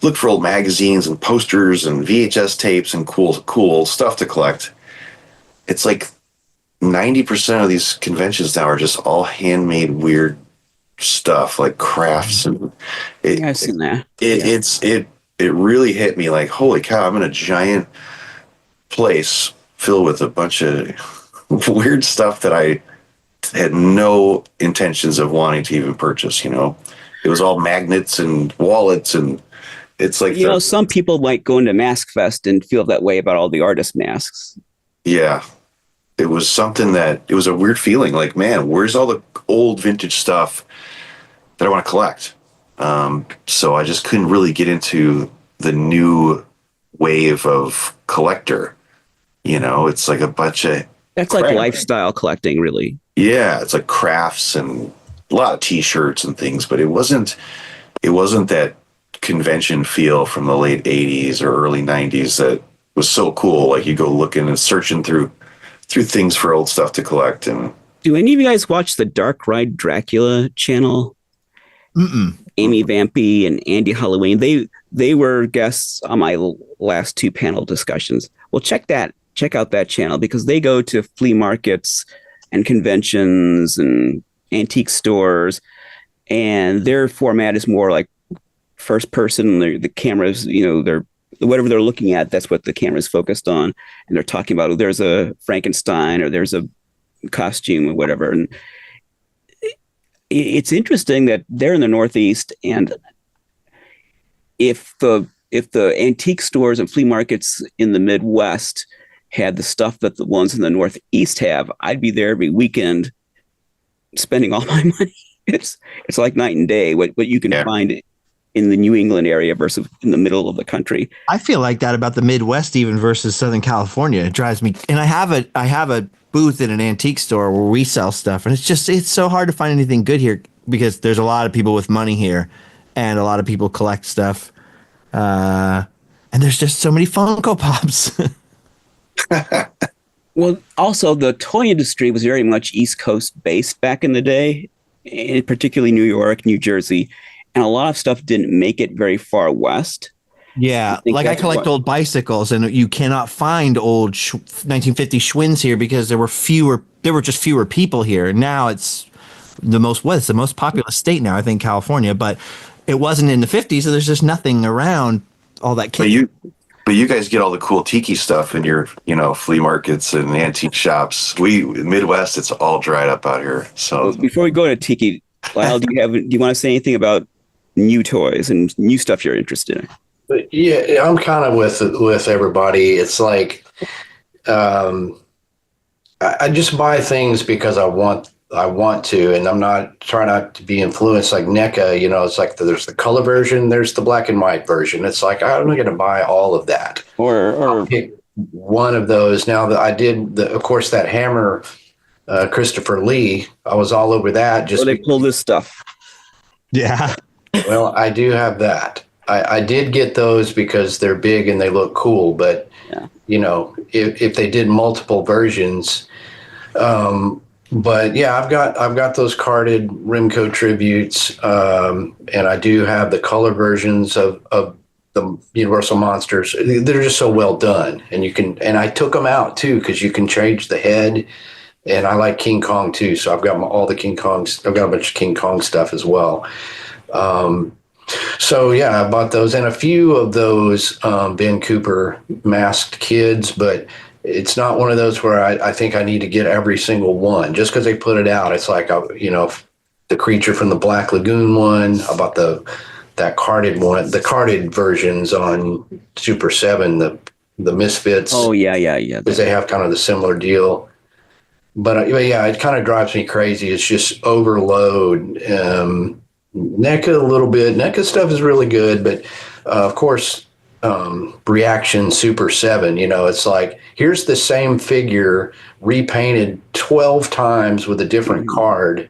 look for old magazines and posters and VHS tapes and cool stuff to collect. It's like 90% of these conventions now are just all handmade weird stuff, like crafts, and I've seen that. It really hit me like, holy cow, I'm in a giant place filled with a bunch of weird stuff that I had no intentions of wanting to even purchase. It was all magnets and wallets, and it's like some people might go into Mask Fest and feel that way about all the artist masks. Yeah. It was something it was a weird feeling, like, man, where's all the old vintage stuff that I want to collect? So I just couldn't really get into the new wave of collector. It's like a bunch of... That's like lifestyle collecting, really. Yeah, it's like crafts and a lot of T-shirts and things, but it wasn't that convention feel from the late 80s or early 90s that was so cool. Like, you go looking and searching through through things for old stuff to collect. And do any of you guys watch the Dark Ride Dracula channel? Mm-mm. Amy Vampy and Andy Halloween. They were guests on my last 2 panel discussions. Well, check out that channel, because they go to flea markets and conventions and antique stores, and their format is more like first person. The cameras, they're whatever they're looking at, that's what the camera is focused on, and they're talking about, there's a Frankenstein or there's a costume or whatever. And it's interesting that they're in the Northeast, and if the antique stores and flea markets in the Midwest had the stuff that the ones in the Northeast have, I'd be there every weekend spending all my money. It's like night and day what you can find in the New England area versus in the middle of the country. I feel like that about the Midwest even versus Southern California. It drives me. And I have a booth in an antique store where we sell stuff, and it's so hard to find anything good here because there's a lot of people with money here, and a lot of people collect stuff. And there's just so many Funko Pops. Well, also the toy industry was very much East Coast based back in the day, particularly New York, New Jersey, and a lot of stuff didn't make it very far west. Yeah, like I collect old bicycles, and you cannot find old 1950 Schwinn's here because there were just fewer people here. Now it's the most populous state now, I think, California, but it wasn't in the 50s, so there's just nothing around all that. But you guys get all the cool Tiki stuff in your, flea markets and antique shops. Midwest, it's all dried up out here. So before we go to Tiki, Lyle, do you want to say anything about new toys and new stuff you're interested in? But yeah, I'm kind of with everybody. It's like I just buy things because I want to, and I'm not trying not to be influenced like NECA. It's like there's the color version, there's the black and white version. It's like I'm not going to buy all of that. Or pick one of those. Now that I did, of course, that Hammer, Christopher Lee, I was all over that. Just they pull this stuff. Yeah. Well, I do have that. I did get those because they're big and they look cool. But if they did multiple versions. But yeah, I've got those carded Rimco tributes, and I do have the color versions of the Universal Monsters. They're just so well done, and I took them out too because you can change the head, and I like King Kong too, so I've got all the King Kongs. I've got a bunch of King Kong stuff as well. So yeah, I bought those and a few of those Ben Cooper masked kids, but it's not one of those where I think I need to get every single one just because they put it out. It's like, the creature from the Black Lagoon one. I bought that carded one, the carded versions on Super 7, the Misfits. Oh, yeah. Because they have kind of the similar deal. But yeah, it kind of drives me crazy. It's just overload. NECA a little bit. NECA stuff is really good, but of course, Reaction Super 7, it's like, here's the same figure repainted 12 times with a different card.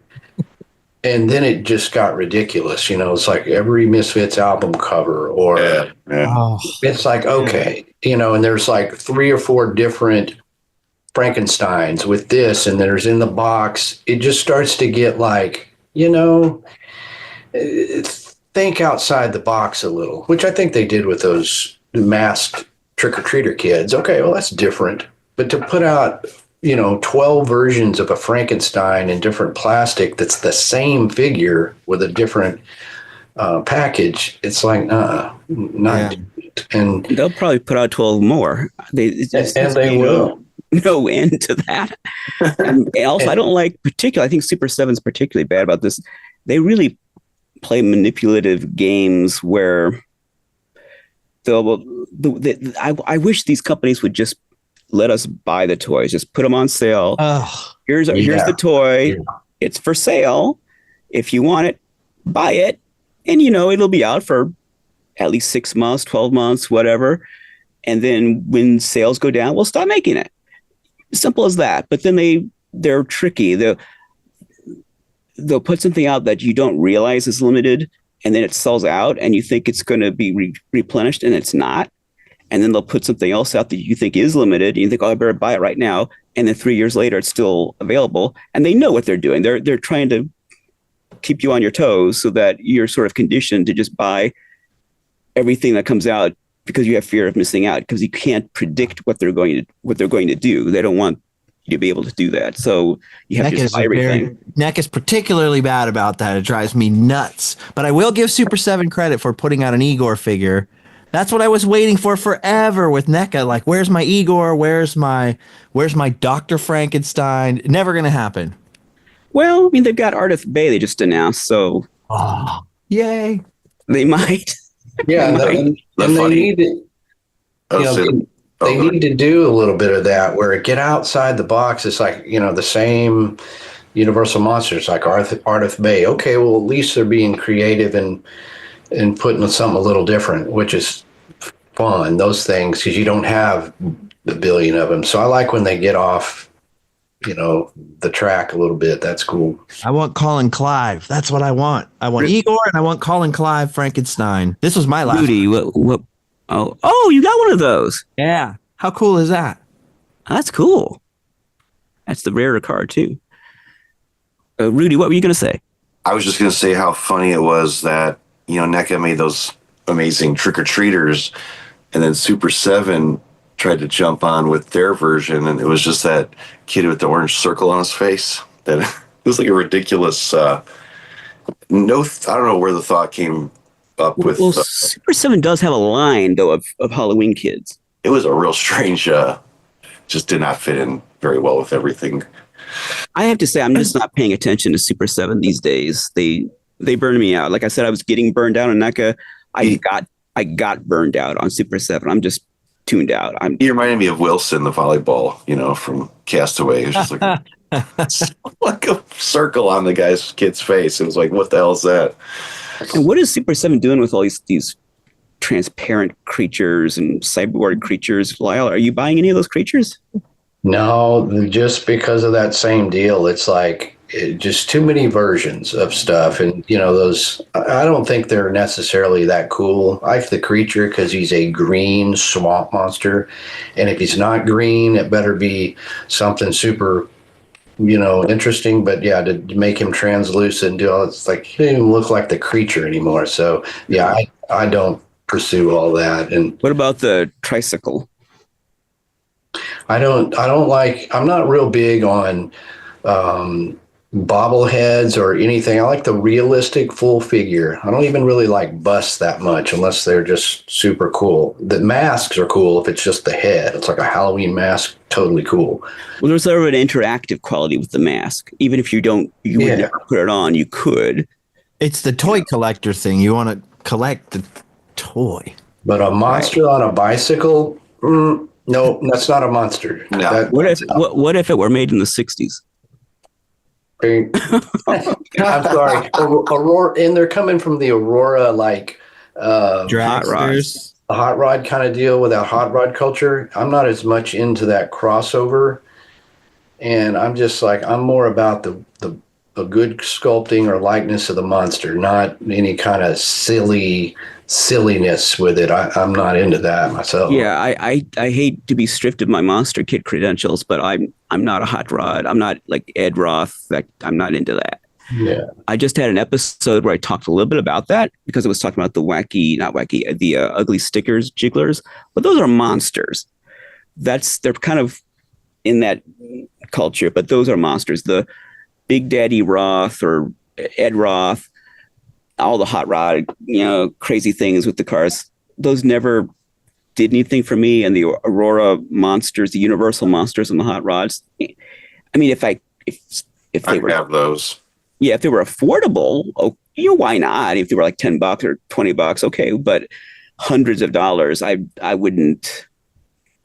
And then it just got ridiculous. It's like every Misfits album cover or it's like, okay, and there's like 3 or 4 different Frankensteins with this, and there's in the box. It just starts to get like, think outside the box a little, which I think they did with those masked trick-or-treater kids. Okay, well, that's different. But to put out, 12 versions of a Frankenstein in different plastic that's the same figure with a different package, it's like, not different. And they'll probably put out 12 more. They will. No end to that. And also, I don't like I think Super 7's particularly bad about this. They really play manipulative games where I wish these companies would just let us buy the toys, just put them on sale. Here's the toy. Yeah. It's for sale. If you want it, buy it. And, it'll be out for at least 6 months, 12 months, whatever. And then when sales go down, we'll stop making it. Simple as that. But then they're tricky. They'll put something out that you don't realize is limited, and then it sells out, and you think it's going to be replenished, and it's not. And then they'll put something else out that you think is limited, and you think, oh, I better buy it right now, and then 3 years later it's still available, and they know what they're doing. They're trying to keep you on your toes so that you're sort of conditioned to just buy everything that comes out because you have fear of missing out, because you can't predict what they're going to do. They don't want you to be able to do that. So you have to just buy everything. NECA is particularly bad about that. It drives me nuts. But I will give Super 7 credit for putting out an Igor figure. That's what I was waiting for forever with NECA. Like, where's my Igor? Where's my Dr. Frankenstein? Never gonna happen. Well, I mean, they've got Ardith Bay they just announced, so yay. They might. Yeah, and they need to, they need to do a little bit of that where it get outside the box. It's like, the same Universal monsters like Ardith Bay. Okay, well, at least they're being creative and putting something a little different, which is fun, those things, because you don't have a billion of them. So I like when they get off the track a little bit. That's cool. I want Colin Clive. That's what I want. I want Igor and I want Colin Clive Frankenstein. This was my last Rudy, what oh, you got one of those. Yeah. How cool is that? That's cool. That's the rarer card too. Rudy, what were you going to say? I was just going to say how funny it was that, NECA made those amazing trick-or-treaters, and then Super 7 tried to jump on with their version, and it was just that kid with the orange circle on his face. That it was like a ridiculous. I don't know where the thought came up with. Well, Super 7 does have a line though of Halloween kids. It was a real strange. Just did not fit in very well with everything. I have to say, I'm just not paying attention to Super 7 these days. They burn me out. Like I said, I was getting burned out on NECA. I got burned out on Super 7. I'm just tuned out. He reminded me of Wilson, the volleyball, from Castaway. It was just like a circle on the kid's face. It was like, what the hell is that? And what is Super 7 doing with all these transparent creatures and cyborg creatures? Lyle, are you buying any of those creatures? No, just because of that same deal. It's like just too many versions of stuff. And, those, I don't think they're necessarily that cool. I like the creature because he's a green swamp monster. And if he's not green, it better be something super, interesting. But yeah, to make him translucent and do all, it's like, he doesn't even look like the creature anymore. So yeah, I don't pursue all that. And what about the tricycle? I'm not real big on bobbleheads or anything. I like the realistic full figure. I don't even really like busts that much unless they're just super cool. The masks are cool if it's just the head. It's like a Halloween mask, totally cool. Well, there's sort of an interactive quality with the mask. Even if you would never put it on, you could. It's the toy collector thing. You want to collect the toy. But a monster on a bicycle, no, that's not a monster. No. What if it were made in the 60s? I'm sorry, Aurora, and they're coming from the Aurora hot rods, a hot rod kind of deal with that hot rod culture. I'm not as much into that crossover, and I'm just like, I'm more about the good sculpting or likeness of the monster, not any kind of silliness with it. I'm not into that myself. Yeah, I hate to be stripped of my monster kid credentials, but I'm not a hot rod. I'm not like Ed Roth. I'm not into that. Yeah. I just had an episode where I talked a little bit about that because I was talking about the ugly stickers, jigglers, but those are monsters. They're kind of in that culture, but those are monsters. The Big Daddy Roth or Ed Roth, all the hot rod, crazy things with the cars, those never did anything for me. And the Aurora monsters, the Universal monsters and the hot rods. I mean, if they were have those. Yeah, if they were affordable, why not? If they were like $10 or $20, okay. But hundreds of dollars, I wouldn't.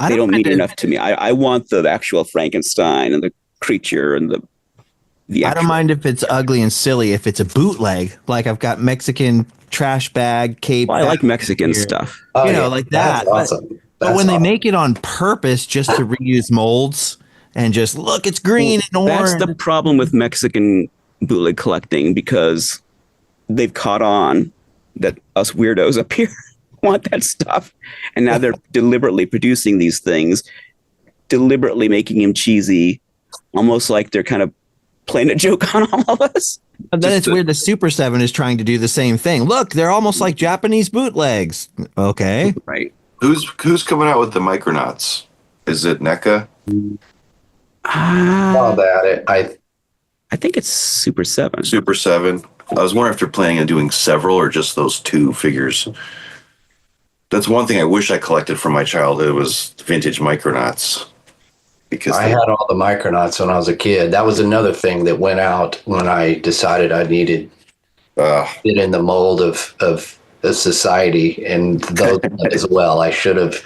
They don't mean enough to me. I want the actual Frankenstein and the creature and the I don't mind if it's ugly and silly. If it's a bootleg, like I've got Mexican trash bag cape. Well, I like Mexican stuff. Like that. That's awesome. But when they make it on purpose just to reuse molds and just look, it's green and orange. That's the problem with Mexican bootleg collecting, because they've caught on that us weirdos up here want that stuff. And now they're deliberately producing these things deliberately making him cheesy, almost like they're kind of playing a joke on all of us. And then it's weird the Super 7 is trying to do the same thing. Look, they're almost like Japanese bootlegs. Okay. Right. Who's coming out with the Micronauts? Is it NECA? All that I think it's Super 7. Super 7. I was wondering if they're planning on doing several or just those 2 figures. That's one thing I wish I collected from my childhood was vintage Micronauts. Because I had all the Micronauts when I was a kid. That was another thing that went out when I decided I needed fit in the mold of a society, and those as well. I should have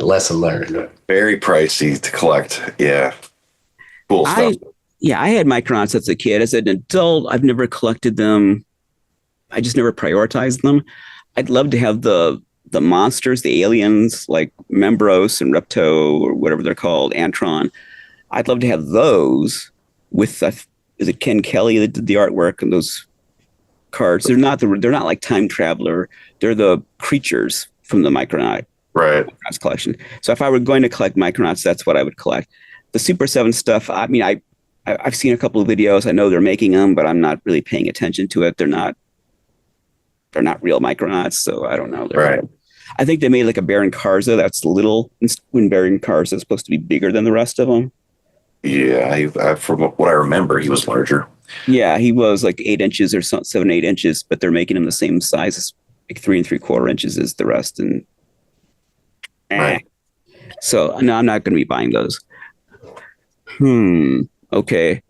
lesson learned. Very pricey to collect. Yeah. Cool stuff. I had Micronauts as a kid. As an adult, I've never collected them. I just never prioritized them. I'd love to have the monsters, the aliens like Membros and Repto or whatever they're called, Antron. I'd love to have those with is it Ken Kelly that did the artwork and those cards. They're not like Time Traveler. They're the creatures from the Micronauts collection. So if I were going to collect Micronauts, that's what I would collect. The Super 7 stuff, I mean, I've seen a couple of videos. I know they're making them, but I'm not really paying attention to it. They're not real Micronauts, so I don't know. I think they made like a Baron Karza that's little, when Baron Karza is supposed to be bigger than the rest of them. Yeah, from what I remember, he was larger. Yeah, he was like 8 inches or 7, 8 inches, but they're making him the same size, as like 3 3/4 inches as the rest. And so no, I'm not going to be buying those. Okay.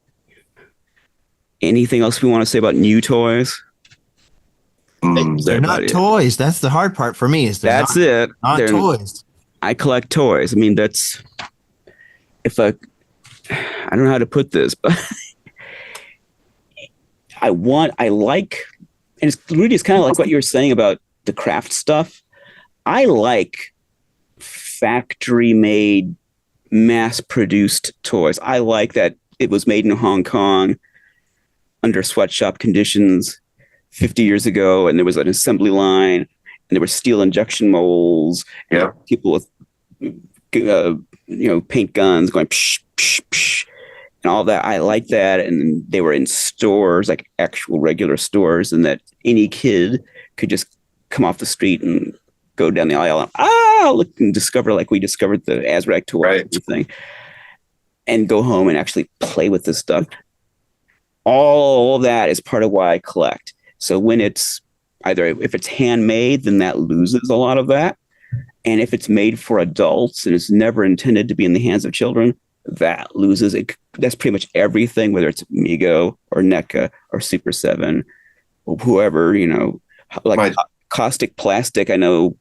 Anything else we want to say about new toys? They're not toys. That's the hard part for me. Not toys. I collect toys. I mean, that's I don't know how to put this, but and Rudy, it's kind of like what you were saying about the craft stuff. I like factory made, mass produced toys. I like that it was made in Hong Kong under sweatshop conditions 50 years ago, and there was an assembly line, and there were steel injection molds, and people with paint guns going psh, psh, psh, and all that. I like that, and they were in stores, like actual regular stores, and that any kid could just come off the street and go down the aisle and look and discover, like we discovered the Azrac toy and everything, and go home and actually play with this stuff. All of that is part of why I collect. So when it's if it's handmade, then that loses a lot of that. And if it's made for adults and it's never intended to be in the hands of children, that loses it. That's pretty much everything, whether it's Mego or NECA or Super 7 or whoever, like caustic plastic. I know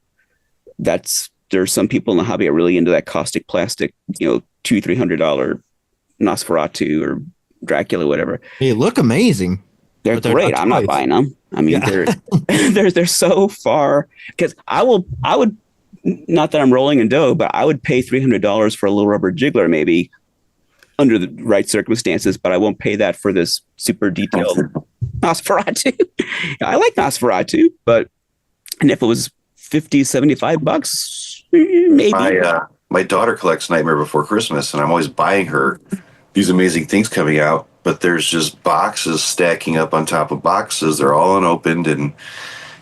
there's some people in the hobby are really into that caustic plastic, $200-$300 Nosferatu or Dracula, whatever. They look amazing. They're great. I'm not buying them. I mean, they're so far, because I would, not that I'm rolling in dough, but I would pay $300 for a little rubber jiggler, maybe under the right circumstances, but I won't pay that for this super detailed Nosferatu. I like Nosferatu, and if it was $50, $75, maybe. My daughter collects Nightmare Before Christmas, and I'm always buying her these amazing things coming out, but there's just boxes stacking up on top of boxes. They're all unopened, and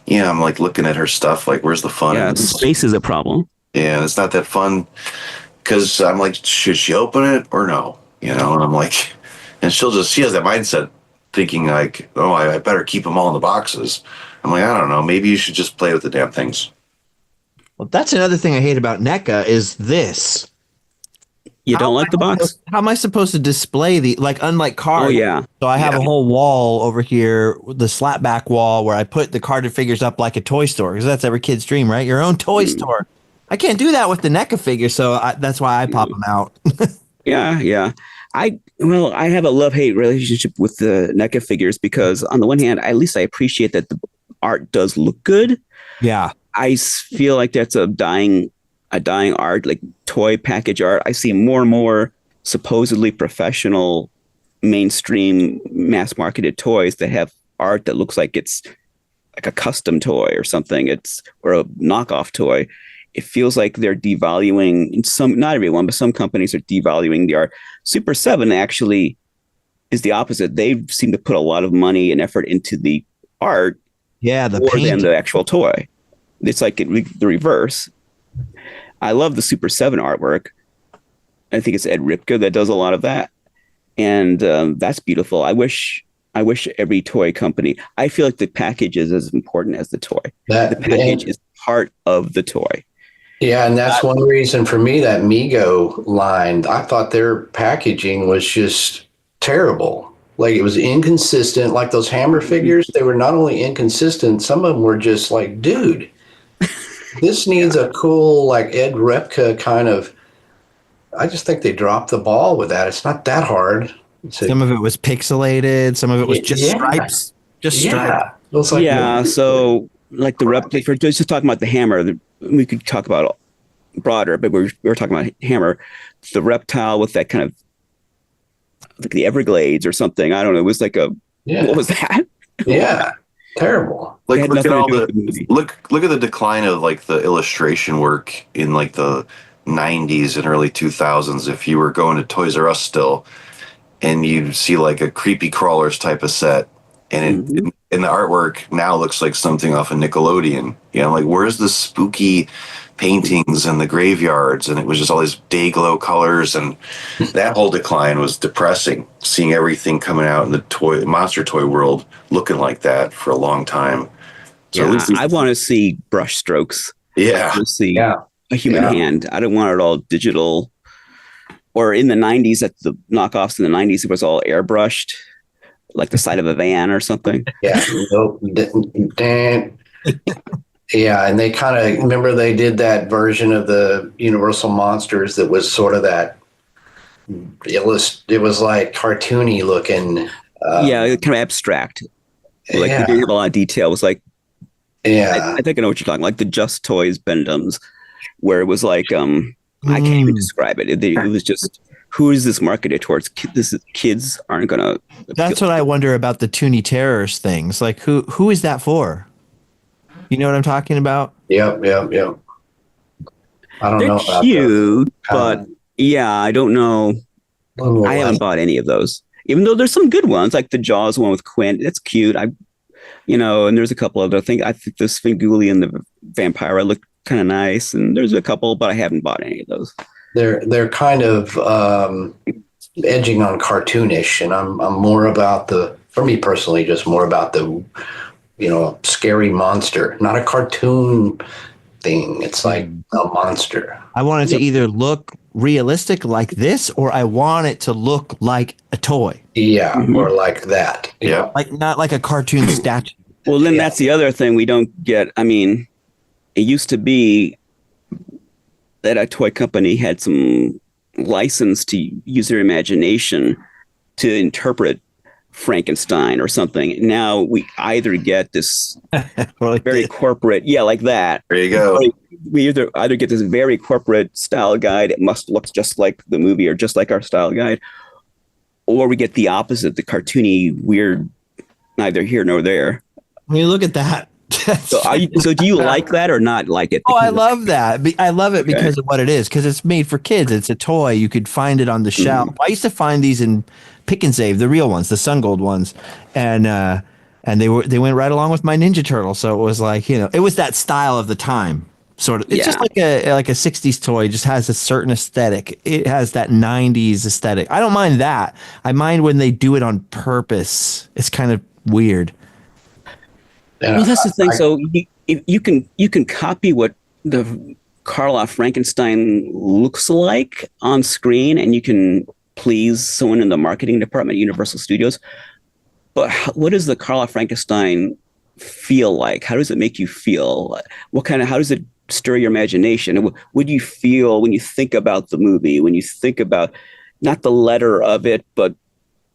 I'm like looking at her stuff, like, where's the fun? Yeah, space is a problem. Yeah, it's not that fun, because I'm like, should she open it or no? And I'm like, and she has that mindset, thinking like, oh, I better keep them all in the boxes. I'm like, I don't know, maybe you should just play with the damn things. Well, that's another thing I hate about NECA is this. You don't like the box? How am I supposed to display unlike cards? Oh, yeah. So I have a whole wall over here, the slapback wall, where I put the carded figures up like a toy store, because that's every kid's dream, right? Your own toy store. I can't do that with the NECA figure, so that's why I pop them out. Yeah. I have a love-hate relationship with the NECA figures, because on the one hand, at least I appreciate that the art does look good. Yeah. I feel like that's a dying art, like toy package art. I see more and more supposedly professional, mainstream, mass-marketed toys that have art that looks like it's like a custom toy or something. Or a knockoff toy. it feels like they're devaluing some, not everyone, but some companies are devaluing the art. Super 7 actually is the opposite. They seem to put a lot of money and effort into the art Yeah, the more than painting. the actual toy. It's like the reverse. I love the Super 7 artwork. I think it's Ed Ripka that does a lot of that. And that's beautiful. I wish every toy company, I feel like the package is as important as the toy. The package is part of the toy. Yeah, and that's one reason for me, that Mego line, I thought their packaging was just terrible. Like, it was inconsistent. Like those Hammer figures, they were not only inconsistent, some of them were just like, dude, this needs a cool, like Ed Repka kind of. I just think they dropped the ball with that. It's not that hard. Some of it was pixelated. Some of it was just stripes. Just stripes. It was like, Yeah, so like the replica, for just talking about the Hammer, we could talk about broader, but we were talking about Hammer, the reptile with that kind of like the Everglades or something. I don't know. It was like what was that? Yeah, terrible. Like look at all look at the decline of like the illustration work in like the 90s and early 2000s. If you were going to Toys R Us still, and you see like a creepy crawlers type of set, and and the artwork now looks like something off of Nickelodeon. You know, like where's the spooky paintings and the graveyards? And it was just all these day glow colors, and that whole decline was depressing. Seeing everything coming out in the monster toy world looking like that for a long time. So I want to see brush strokes. Yeah, I want to see a human hand. I don't want it all digital. Or in the 90s, at the knockoffs in the 90s, it was all airbrushed, like the side of a van or something. Yeah. Yeah, and they kind of, remember they did that version of the Universal Monsters that was sort of that, it was like cartoony looking. Yeah, kind of abstract. Like they didn't have a lot of detail. It was like, I think I know what you're talking, like the Just Toys Bendums, where it was like, I can't even describe it. It was just, who is this marketed towards? Kids aren't gonna. That's what I wonder about the Toonie Terrors things. Like, who is that for? You know what I'm talking about? Yep. I don't know about cute, but yeah, I don't know. I haven't bought any of those, even though there's some good ones, like the Jaws one with Quint. It's cute. And there's a couple of other things. I think the Svengoolie and the Vampira look kind of nice, and there's a couple, but I haven't bought any of those. They're kind of edging on cartoonish, and I'm more about for me personally, just more about the scary monster, not a cartoon thing. It's like a monster. I want it to either look realistic like this, or I want it to look like a toy. Yeah, or like that. Yeah, like not like a cartoon statue. Well, then that's the other thing we don't get. I mean, it used to be that a toy company had some license to use their imagination to interpret Frankenstein or something. Now we either get this very corporate, like that. There you go. We either get this very corporate style guide. It must look just like the movie or just like our style guide, or we get the opposite, the cartoony, weird, neither here nor there. I mean, look at that. So do you like that or not like it? Oh, I love that. I love it because of what it is, because it's made for kids. It's a toy. You could find it on the shelf. I used to find these in Pick and Save, the real ones, the Sun Gold ones, and they went right along with my Ninja Turtle. So it was like, it was that style of the time, sort of. It's just like a 60s toy. It just has a certain aesthetic. It has that 90s aesthetic. I don't mind that. I mind when they do it on purpose. It's kind of weird. Well, that's the thing. So you can copy what the Karloff Frankenstein looks like on screen, and you can please someone in the marketing department at Universal Studios. But what does the Karloff Frankenstein feel like? How does it make you feel? How does it stir your imagination? What do you feel when you think about the movie? When you think about not the letter of it, but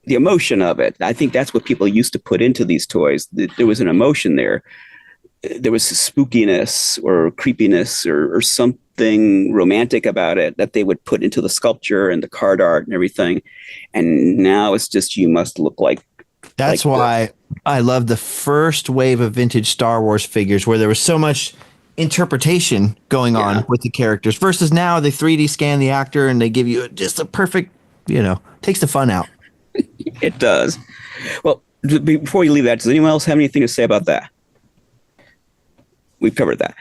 the emotion of it? I think that's what people used to put into these toys. There was an emotion there. There was spookiness or creepiness or something romantic about it that they would put into the sculpture and the card art and everything. And now it's just, you must look like. That's why I love the first wave of vintage Star Wars figures, where there was so much interpretation going on with the characters versus now they 3D scan the actor and they give you just a perfect, takes the fun out. It does. Well, before you leave that, does anyone else have anything to say about that? We've covered that.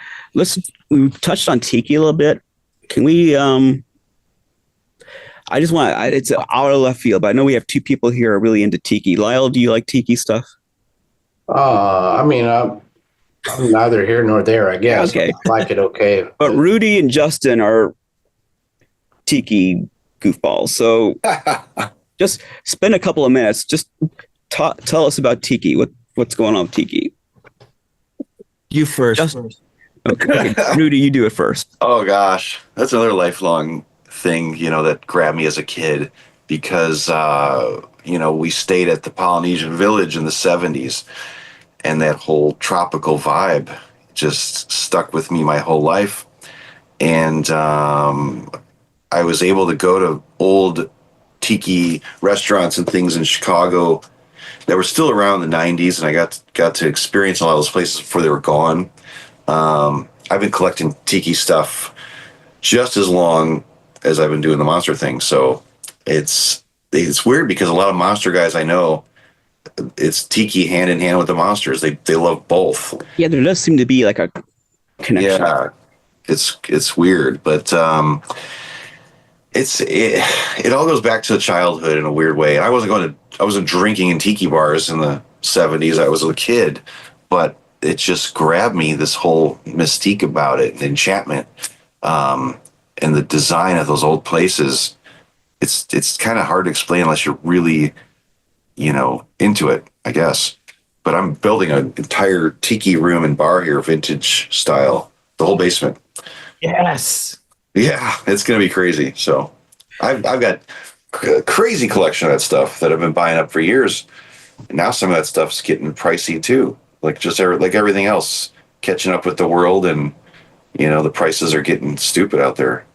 We touched on Tiki a little bit. Can we, it's out of left field, but I know we have two people here who are really into Tiki. Lyle, do you like Tiki stuff? I mean, I'm neither here nor there, I guess. Okay. I like it okay. But Rudy and Justin are Tiki goofballs. So just spend a couple of minutes. Just tell us about Tiki. What's going on with Tiki? You first. Okay. Rudy, you do it first. Oh gosh, that's another lifelong thing, that grabbed me as a kid because, we stayed at the Polynesian Village in the 70s, and that whole tropical vibe just stuck with me my whole life. And I was able to go to old Tiki restaurants and things in Chicago that were still around in the 90s, and I got to experience a lot of those places before they were gone. I've been collecting Tiki stuff just as long as I've been doing the monster thing. So it's weird because a lot of monster guys I know, it's Tiki hand in hand with the monsters. They love both. Yeah, there does seem to be like a connection. Yeah, it's weird, but it all goes back to childhood in a weird way. I wasn't drinking in Tiki bars in the 70s. I was a kid, but it just grabbed me, this whole mystique about it, the enchantment, and the design of those old places. It's kind of hard to explain unless you're really, into it, I guess. But I'm building an entire Tiki room and bar here, vintage style, the whole basement. Yes. Yeah, it's going to be crazy. So I've got a crazy collection of that stuff that I've been buying up for years. And now some of that stuff's getting pricey too. Like like everything else, catching up with the world, and, the prices are getting stupid out there.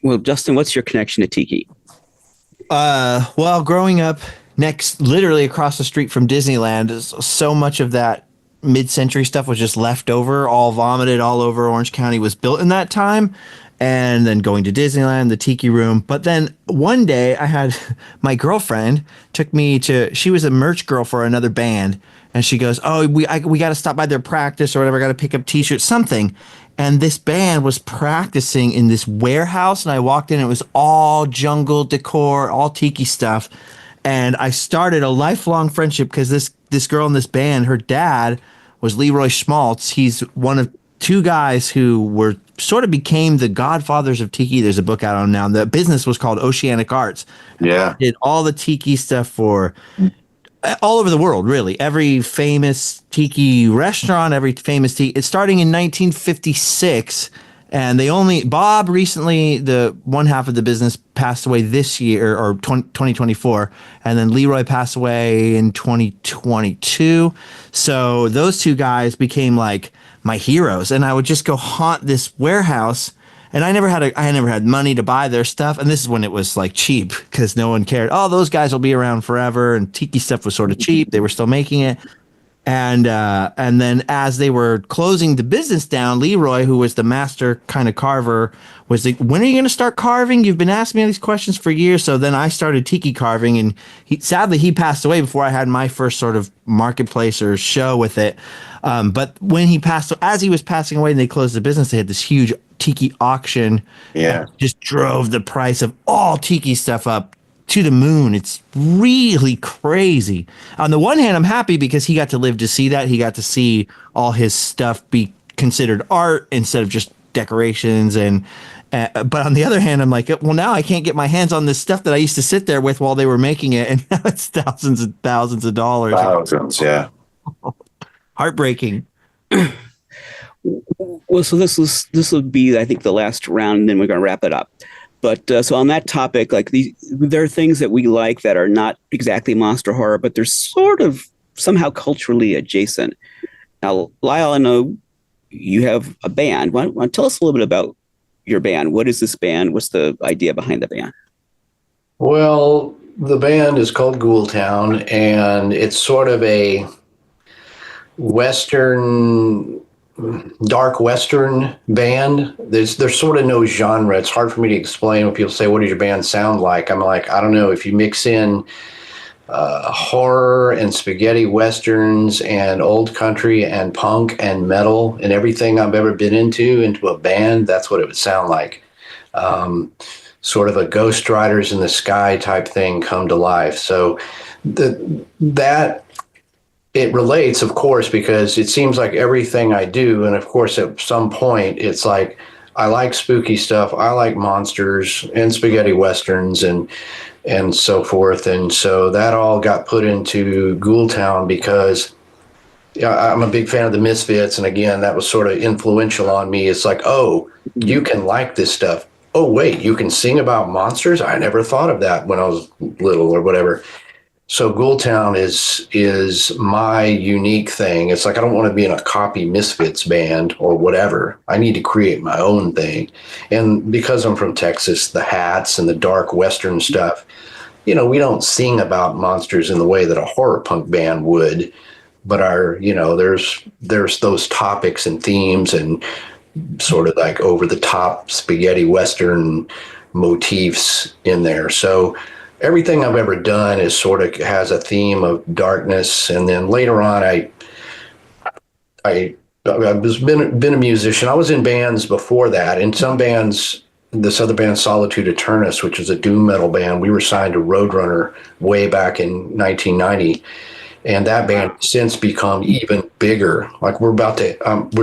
Well, Justin, what's your connection to Tiki? Well, growing up literally across the street from Disneyland, so much of that mid-century stuff was just left over, all vomited all over. Orange County was built in that time. And then going to Disneyland, the Tiki room. But then one day I had my girlfriend she was a merch girl for another band. And she goes, oh, we got to stop by their practice or whatever. Got to pick up t-shirts, something. And this band was practicing in this warehouse. And I walked in, it was all jungle decor, all Tiki stuff. And I started a lifelong friendship because this girl in this band, her dad was Leroy Schmaltz. He's one of two guys who sort of became the godfathers of Tiki. There's a book out on him now. The business was called Oceanic Arts. Yeah. Did all the Tiki stuff for all over the world, really. Every famous Tiki restaurant, every famous Tiki. It's starting in 1956. And Bob recently, the one half of the business, passed away this year, or 2024. And then Leroy passed away in 2022. So those two guys became like my heroes. And I would just go haunt this warehouse. And I never had money to buy their stuff. And this is when it was like cheap because no one cared. Oh, those guys will be around forever. And Tiki stuff was sort of cheap. They were still making it. And then as they were closing the business down, Leroy, who was the master kind of carver, was like, when are you going to start carving? You've been asking me these questions for years. So then I started Tiki carving, and sadly he passed away before I had my first sort of marketplace or show with it. But when as he was passing away and they closed the business, they had this huge Tiki auction. Yeah. Just drove the price of all Tiki stuff up to the moon. It's really crazy. On the one hand, I'm happy because he got to live to see that. He got to see all his stuff be considered art instead of just decorations. But on the other hand, I'm like, well, now I can't get my hands on this stuff that I used to sit there with while they were making it, and now it's thousands and thousands of dollars. Thousands, yeah. Heartbreaking. Well, so this will be, I think, the last round, and then we're going to wrap it up. But so on that topic, like there are things that we like that are not exactly monster horror, but they're sort of somehow culturally adjacent. Now, Lyle, I know you have a band. Why don't tell us a little bit about your band? What is this band? What's the idea behind the band? Well, the band is called Ghoul Town, and it's sort of a Western dark Western band. There's sort of no genre. It's hard for me to explain when people say, what does your band sound like? I'm like, I don't know. If you mix in horror and spaghetti westerns and old country and punk and metal and everything I've ever been into a band, that's what it would sound like. Sort of a Ghost Riders in the Sky type thing come to life. So that it relates, of course, because it seems like everything I do, and of course at some point it's like I like spooky stuff, I like monsters and spaghetti westerns and so forth. And so that all got put into Ghoultown because I'm a big fan of the Misfits. And again, that was sort of influential on me. It's like, oh, you can like this stuff. Oh, wait, you can sing about monsters? I never thought of that when I was little or whatever. So Ghoultown is my unique thing. It's like I don't want to be in a copy Misfits band or whatever. I need to create my own thing. And because I'm from Texas, the hats and the dark Western stuff, we don't sing about monsters in the way that a horror punk band would, but there's those topics and themes and sort of like over the top spaghetti Western motifs in there. So everything I've ever done is sort of has a theme of darkness. And then later on, I've been a musician. I was in bands before that. In some bands, this other band, Solitude Eternus, which is a doom metal band, we were signed to Roadrunner way back in 1990. And that band has since become even bigger. Like we're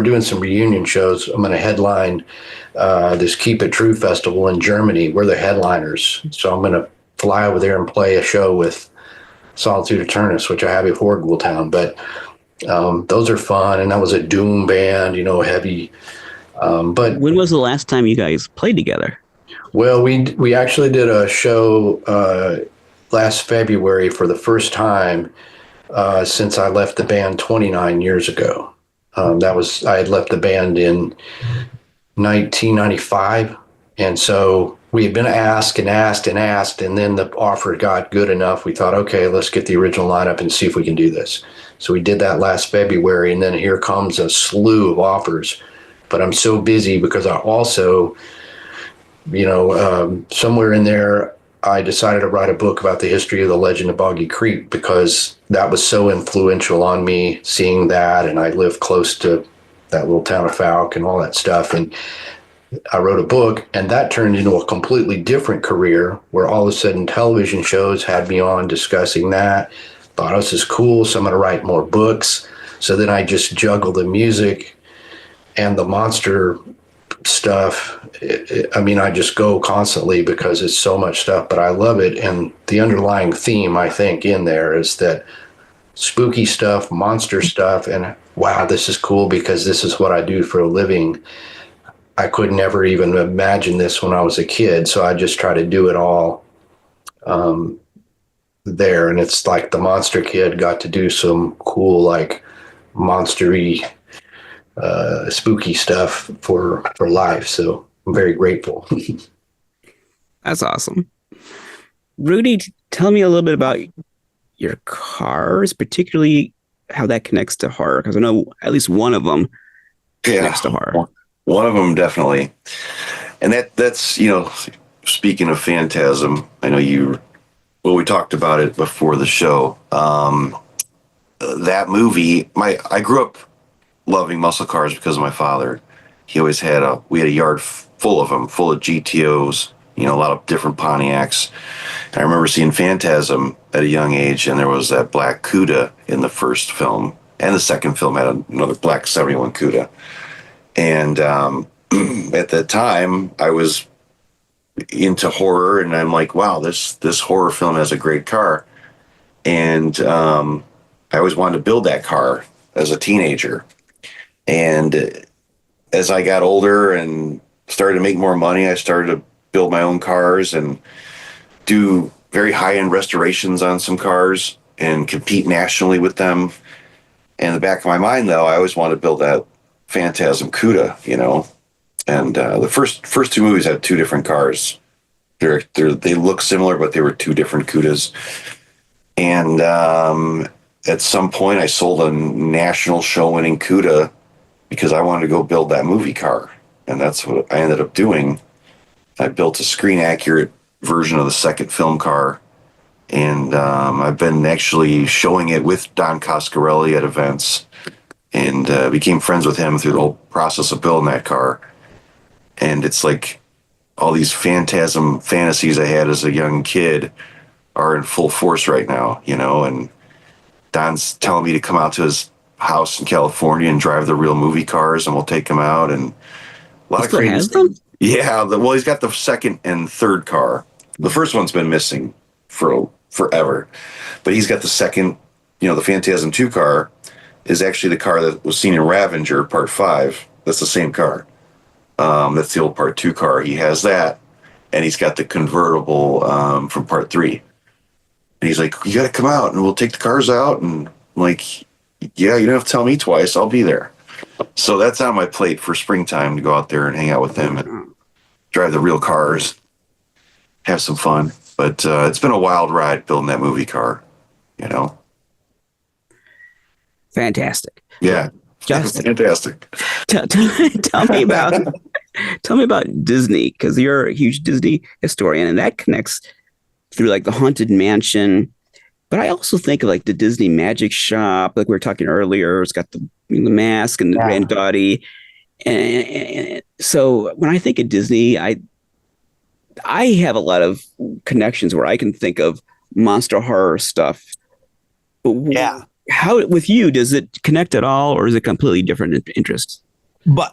doing some reunion shows. I'm going to headline this Keep It True festival in Germany. We're the headliners. So I'm going to fly over there and play a show with Solitude Eternus, which I had before Ghoultown. But those are fun. And that was a doom band, heavy. But when was the last time you guys played together? Well, we actually did a show last February for the first time since I left the band 29 years ago. I had left the band in 1995. And so we had been asked and asked and asked, and then the offer got good enough. We thought, okay, let's get the original lineup and see if we can do this. So we did that last February, and then here comes a slew of offers. But I'm so busy because I also, somewhere in there, I decided to write a book about the history of the legend of Boggy Creek because that was so influential on me, seeing that. And I live close to that little town of Falk and all that stuff. And I wrote a book, and that turned into a completely different career where all of a sudden television shows had me on discussing that. Thought, oh, this is cool, so I'm going to write more books. So then I just juggle the music and the monster stuff. I just go constantly because it's so much stuff, but I love it. And the underlying theme, I think, in there is that spooky stuff, monster stuff, and wow, this is cool because this is what I do for a living. I could never even imagine this when I was a kid, so I just try to do it all there. And it's like the Monster Kid got to do some cool, like, monstery, spooky stuff for life. So I'm very grateful. That's awesome. Rudy, tell me a little bit about your cars, particularly how that connects to horror, because I know at least one of them connects to horror. One of them definitely. And that's, speaking of Phantasm, I know we talked about it before the show. That movie, I grew up loving muscle cars because of my father. He always we had a yard full of them, full of GTOs, a lot of different Pontiacs. And I remember seeing Phantasm at a young age, and there was that black Cuda in the first film, and the second film had another black 71 Cuda. And at the time, I was into horror, and I'm like, wow, this horror film has a great car. And I always wanted to build that car as a teenager. And as I got older and started to make more money, I started to build my own cars and do very high-end restorations on some cars and compete nationally with them. And in the back of my mind, though, I always wanted to build that Phantasm Cuda, And the first two movies had two different cars. They look similar, but they were two different Cudas. And at some point, I sold a national show-winning Cuda because I wanted to go build that movie car. And that's what I ended up doing. I built a screen accurate version of the second film car. And I've been actually showing it with Don Coscarelli at events, and became friends with him through the whole process of building that car. And it's like all these phantasm fantasies I had as a young kid are in full force right now, you know, and Don's telling me to come out to his house in California and drive the real movie cars, and we'll take him out. And a lot of crazy things. Yeah, well, he's got the second and third car. The first one's been missing for forever, but he's got the second, you know, the Phantasm 2 car is actually the car that was seen in Ravager Part 5. That's the same car. That's the old Part 2 car. He has that, and he's got the convertible from Part 3. And he's like, you got to come out, and we'll take the cars out. And I'm like, yeah, you don't have to tell me twice. I'll be there. So that's on my plate for springtime, to go out there and hang out with him and drive the real cars, have some fun. But it's been a wild ride building that movie car, you know? Fantastic. Yeah. Justin, fantastic. Tell me about Disney, because you're a huge Disney historian, and that connects through like the Haunted Mansion. But I also think of like the Disney Magic Shop, like we were talking earlier. It's got the mask and the granddaughty. And so when I think of Disney, I have a lot of connections where I can think of monster horror stuff. But how, with you, does it connect at all, or is it completely different interests? But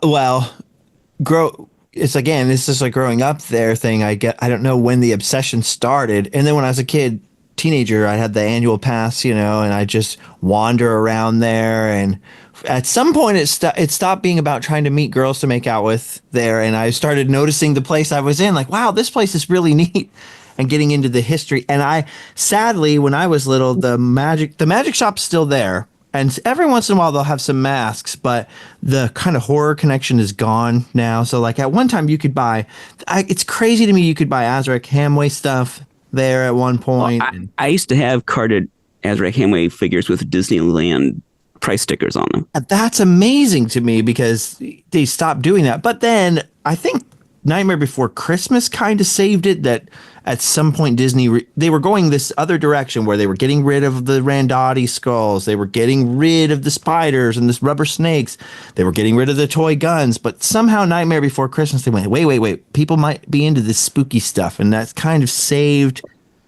it's just like growing up there thing. I don't know when the obsession started. And then when I was a teenager, I had the annual pass, you know, and I just wander around there. And at some point it stopped being about trying to meet girls to make out with there. And I started noticing the place I was in, like, wow, this place is really neat, and getting into the history. And sadly, when I was little, the magic shop's still there. And every once in a while they'll have some masks, but the kind of horror connection is gone now. So like at one time you could buy, it's crazy to me, you could buy Azrac Hamway stuff there at one point. Well, I used to have carded Azrac Hamway figures with Disneyland price stickers on them. That's amazing to me, because they stopped doing that. But then I think Nightmare Before Christmas kind of saved it, that at some point Disney, they were going this other direction where they were getting rid of the Randotti skulls. They were getting rid of the spiders and this rubber snakes. They were getting rid of the toy guns. But somehow Nightmare Before Christmas, they went, wait. People might be into this spooky stuff. And that's kind of saved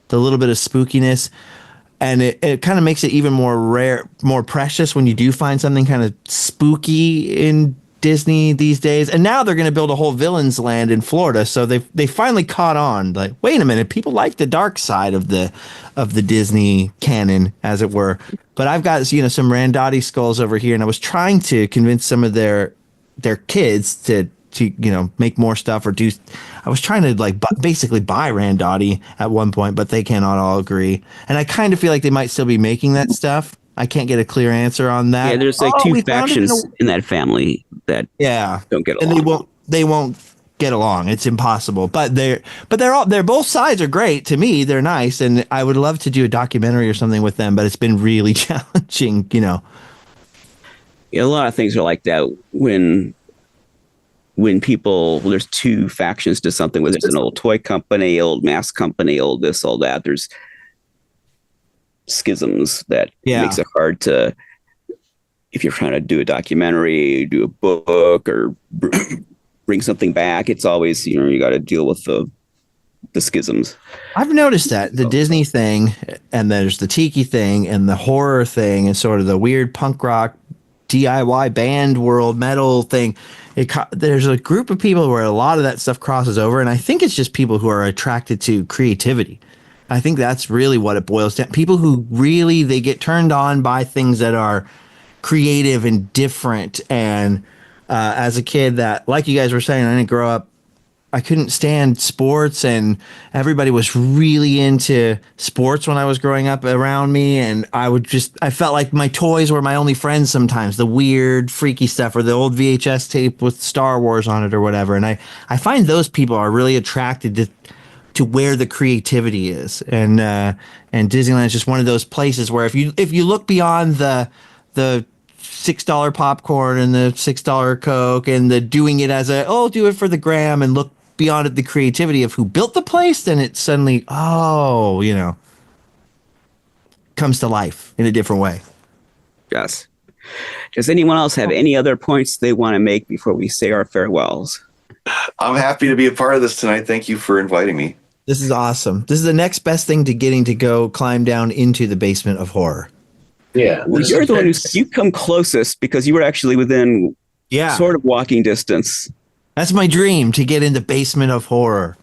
the little bit of spookiness. And it kind of makes it even more rare, more precious when you do find something kind of spooky in Disney these days. And now they're going to build a whole villains land in Florida, so they finally caught on, like, wait a minute, people like the dark side of the Disney canon, as it were. But I've got, you know, some Randotti skulls over here, and I was trying to convince some of their kids to you know, make more stuff, or I was trying to like basically buy Randotti at one point, but they cannot all agree. And I kind of feel like they might still be making that stuff. I can't get a clear answer on that. Yeah, there's like two factions in that family that don't get along. And they won't get along. It's impossible. But they're both sides are great to me. They're nice, and I would love to do a documentary or something with them, but it's been really challenging, you know. Yeah, a lot of things are like that when there's two factions to something, whether it's an old toy company, old mask company, old this, all that. There's schisms that makes it hard to, if you're trying to do a documentary, do a book, or bring something back, it's always, you know, you got to deal with the schisms. I've noticed that the Disney thing, and there's the Tiki thing, and the horror thing, and sort of the weird punk rock DIY band world metal thing. There's a group of people where a lot of that stuff crosses over, and I think it's just people who are attracted to creativity. I think that's really what it boils down. People who really, they get turned on by things that are creative and different. And as a kid, that, like you guys were saying, I didn't grow up, I couldn't stand sports, and everybody was really into sports when I was growing up around me. And I felt like my toys were my only friends sometimes, the weird, freaky stuff, or the old VHS tape with Star Wars on it or whatever. And I find those people are really attracted to where the creativity is. And Disneyland is just one of those places where if you look beyond the $6 popcorn and the $6 Coke and the doing it as do it for the gram and look beyond it, the creativity of who built the place, then it suddenly, comes to life in a different way. Yes. Does anyone else have any other points they want to make before we say our farewells? I'm happy to be a part of this tonight. Thank you for inviting me. This is awesome. This is the next best thing to getting to go climb down into the basement of horror. Yeah. Well, you're the one you come closest because you were actually within sort of walking distance. That's my dream, to get in the basement of horror.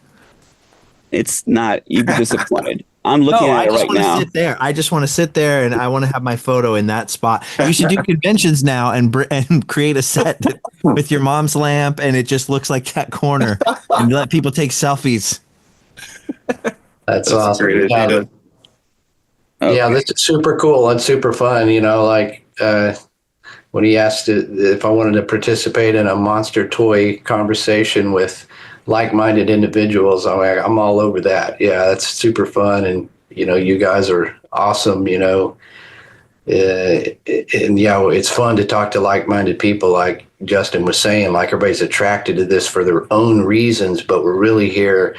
It's not. You'd be disappointed. I'm looking at it right now. Sit there. I just want to sit there, and I want to have my photo in that spot. You should do conventions now and create a set with your mom's lamp, and it just looks like that corner, and let people take selfies. That's awesome. Great idea. Yeah, this is super cool and super fun. When he asked if I wanted to participate in a monster toy conversation with like-minded individuals, I'm all over that. Yeah, that's super fun, and you guys are awesome. It's fun to talk to like-minded people, like Justin was saying. Like, everybody's attracted to this for their own reasons, but we're really here.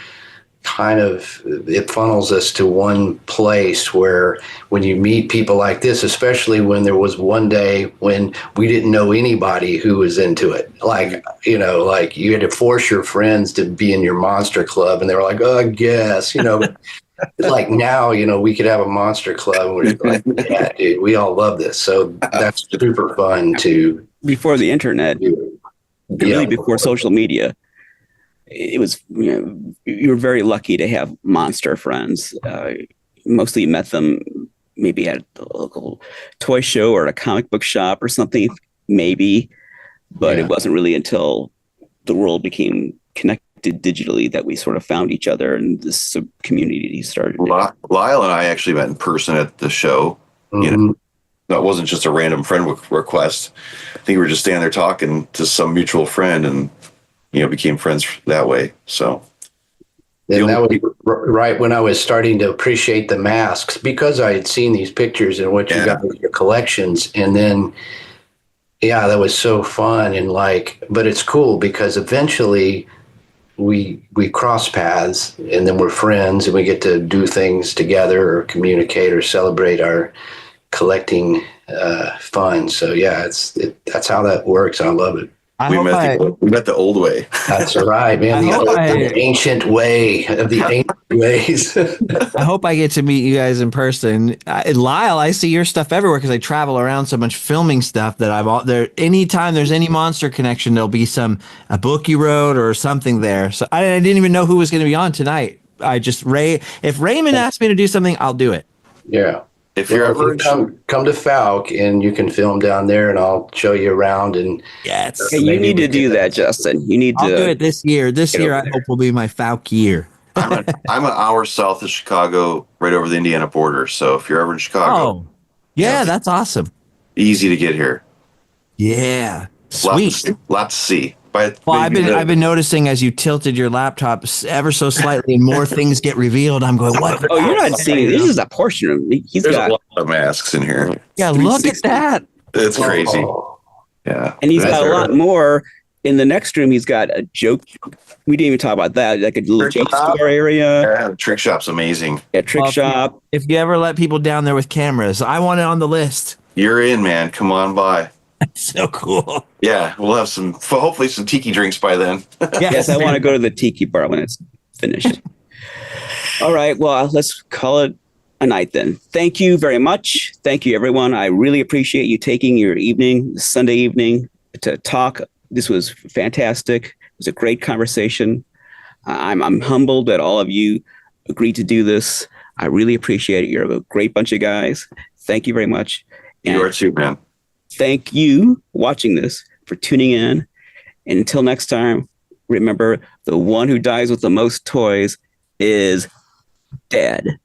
It funnels us to one place where when you meet people like this, especially when there was one day when we didn't know anybody who was into it, like you had to force your friends to be in your monster club, and they were like, oh, I guess, like now, we could have a monster club, and we're like, yeah, dude, we all love this. So that's super fun to. Before the internet, really before social media. It was, you were very lucky to have monster friends. Mostly met them maybe at a local toy show or a comic book shop or something, maybe. But it wasn't really until the world became connected digitally that we sort of found each other, and this community started. Lyle and I actually met in person at the show. Mm-hmm. That wasn't just a random friend request. I think we were just standing there talking to some mutual friend, and became friends that way. So, and that was right when I was starting to appreciate the masks, because I had seen these pictures and what you got in your collections. And then, that was so fun. And but it's cool because eventually we cross paths, and then we're friends, and we get to do things together or communicate or celebrate our collecting fun. So that's how that works. I love it. We met the old way. That's right, man. The ancient way of the ancient ways. I hope I get to meet you guys in person. Lyle, I see your stuff everywhere because I travel around so much filming stuff that anytime there's any monster connection, there'll be a book you wrote or something there. So I didn't even know who was going to be on tonight. If Raymond asked me to do something, I'll do it. Yeah. If you're ever come to Falk, and you can film down there, and I'll show you around. And you need to do that, Justin. You need to. I'll do it this year. This year, I hope will be my Falk year. I'm an hour south of Chicago, right over the Indiana border. So if you're ever in Chicago, that's awesome. Easy to get here. Yeah, sweet. Lot to see. I've been noticing as you tilted your laptop ever so slightly, and more things get revealed. I'm going, what? Oh, you're not seeing. This is a portion of. There's a lot of masks in here. Yeah, look at that. It's crazy. Yeah, and he's got a lot more. In the next room, he's got a joke. We didn't even talk about that. Like a little joke store area. Yeah, the trick shop's amazing. Yeah, shop. If you ever let people down there with cameras, I want it on the list. You're in, man. Come on by. That's so cool. Yeah, we'll have hopefully some tiki drinks by then. Yes, I want to go to the tiki bar when it's finished. All right, well, let's call it a night then. Thank you very much. Thank you, everyone. I really appreciate you taking your Sunday evening, to talk. This was fantastic. It was a great conversation. I'm humbled that all of you agreed to do this. I really appreciate it. You're a great bunch of guys. Thank you very much. You are too, man. Thank you watching this for tuning in. And until next time, remember, the one who dies with the most toys is dead.